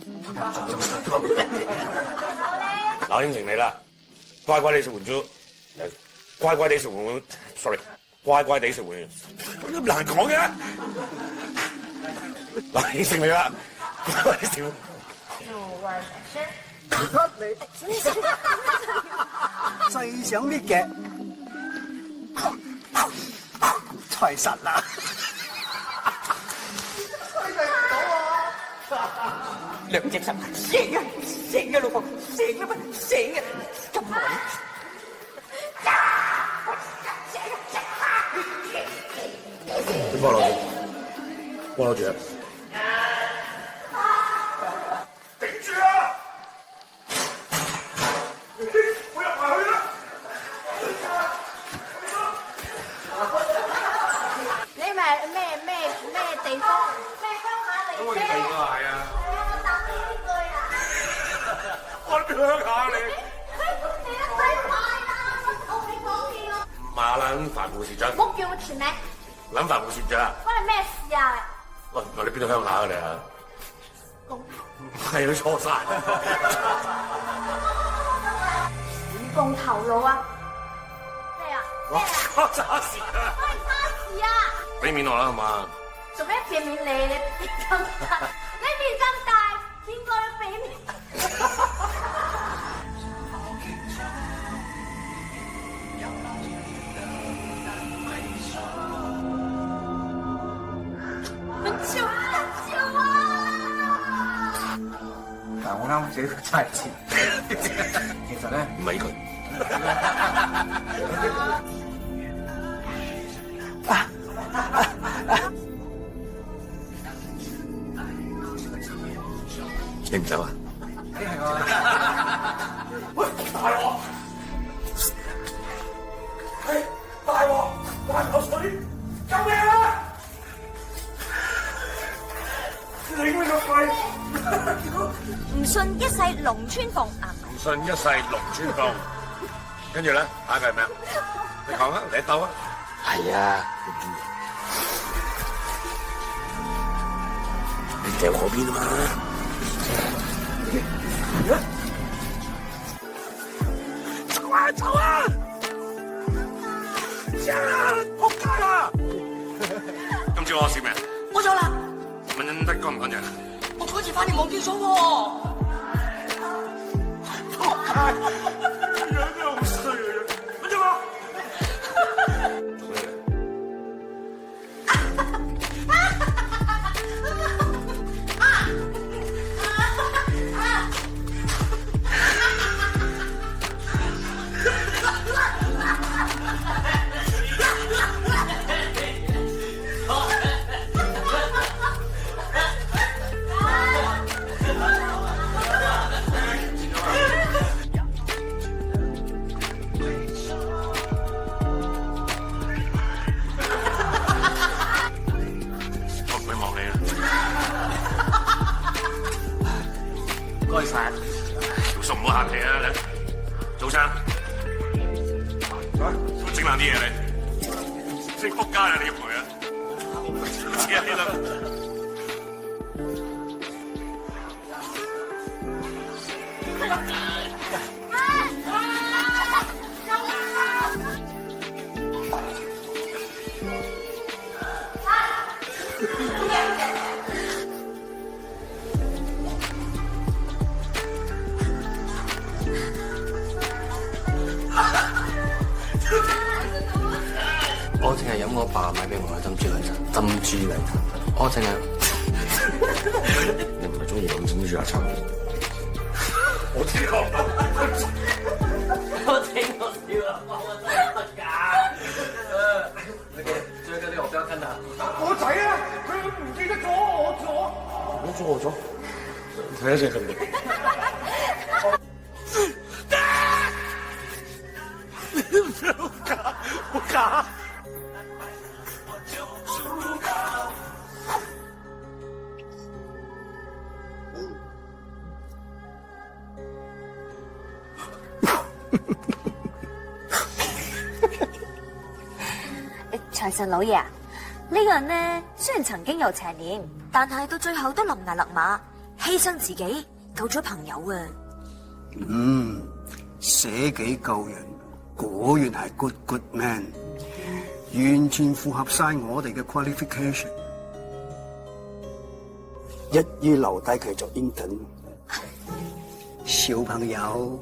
嗱，應承你啦，乖乖地食碗粥，乖乖地食碗 ，sorry， 乖乖地食碗，咁難講嘅。嗱，應承你啦，乖乖地食碗。最想搣嘅財神啦！兩隻手，醒啊，醒啊，老婆，醒啊嘛，醒啊，咁耐。你幫我攞住，幫我攞住啊！頂住啊！我入埋去啦！你咪咩地方？咩鄉下嚟啫？我哋第二個係啊！我答你呢句啊！我鄉下你。你都快啦！我同你講嘢咯。馬撚凡護士長。唔好叫我全名。諗凡護士長。關你咩事啊？喂，我哋邊度鄉下㗎你啊？係你錯晒。五公頭腦啊！咩啊？哇！沙士啊！關你沙士啊！俾面我啦，係嘛？做咩俾面你？你邊咁大？你邊咁大？邊個要俾面？笑啊！嗱，我啱寫個齋詞，其實咧唔係佢。你唔走啊？喂，大鑊！係大鑊！大口水！救命啊！你個肺！唔信一世龍穿鳳啊！唔信一世龍穿鳳。跟住咧，下一個係咩啊？你講啊，你鬥啊！係啊，你掉嗰邊啊嘛！走啊走啊！呀！仆街啊！今朝我食咩？冇咗啦！問得乾唔乾淨？我嗰次翻嚟忘記咗喎。仆街！樣真係好衰啊！乜啫嘛？做咩嚟？唔該晒，條數唔好客氣啊！你早餐，整爛啲嘢你，即係仆街啊！你入去啊！知啊，你啦。我淨係飲我爸買俾我嘅珍珠奶茶，珍珠奶茶，我淨係。你唔係中意飲珍珠奶茶？我知道。我聽我笑啦，我真係乜㗎？最近啲學生跟啊！我仔啊，佢唔記得咗我咗。睇一隻咁嘅。好假！財神老爺啊，呢個人呢，雖然曾經有邪念，但係到最後都臨崖勒馬，犧牲自己救咗朋友啊！捨己救人，果然係 good man， 完全符合晒我哋嘅 qualification。一於留低佢做 intern。小朋友。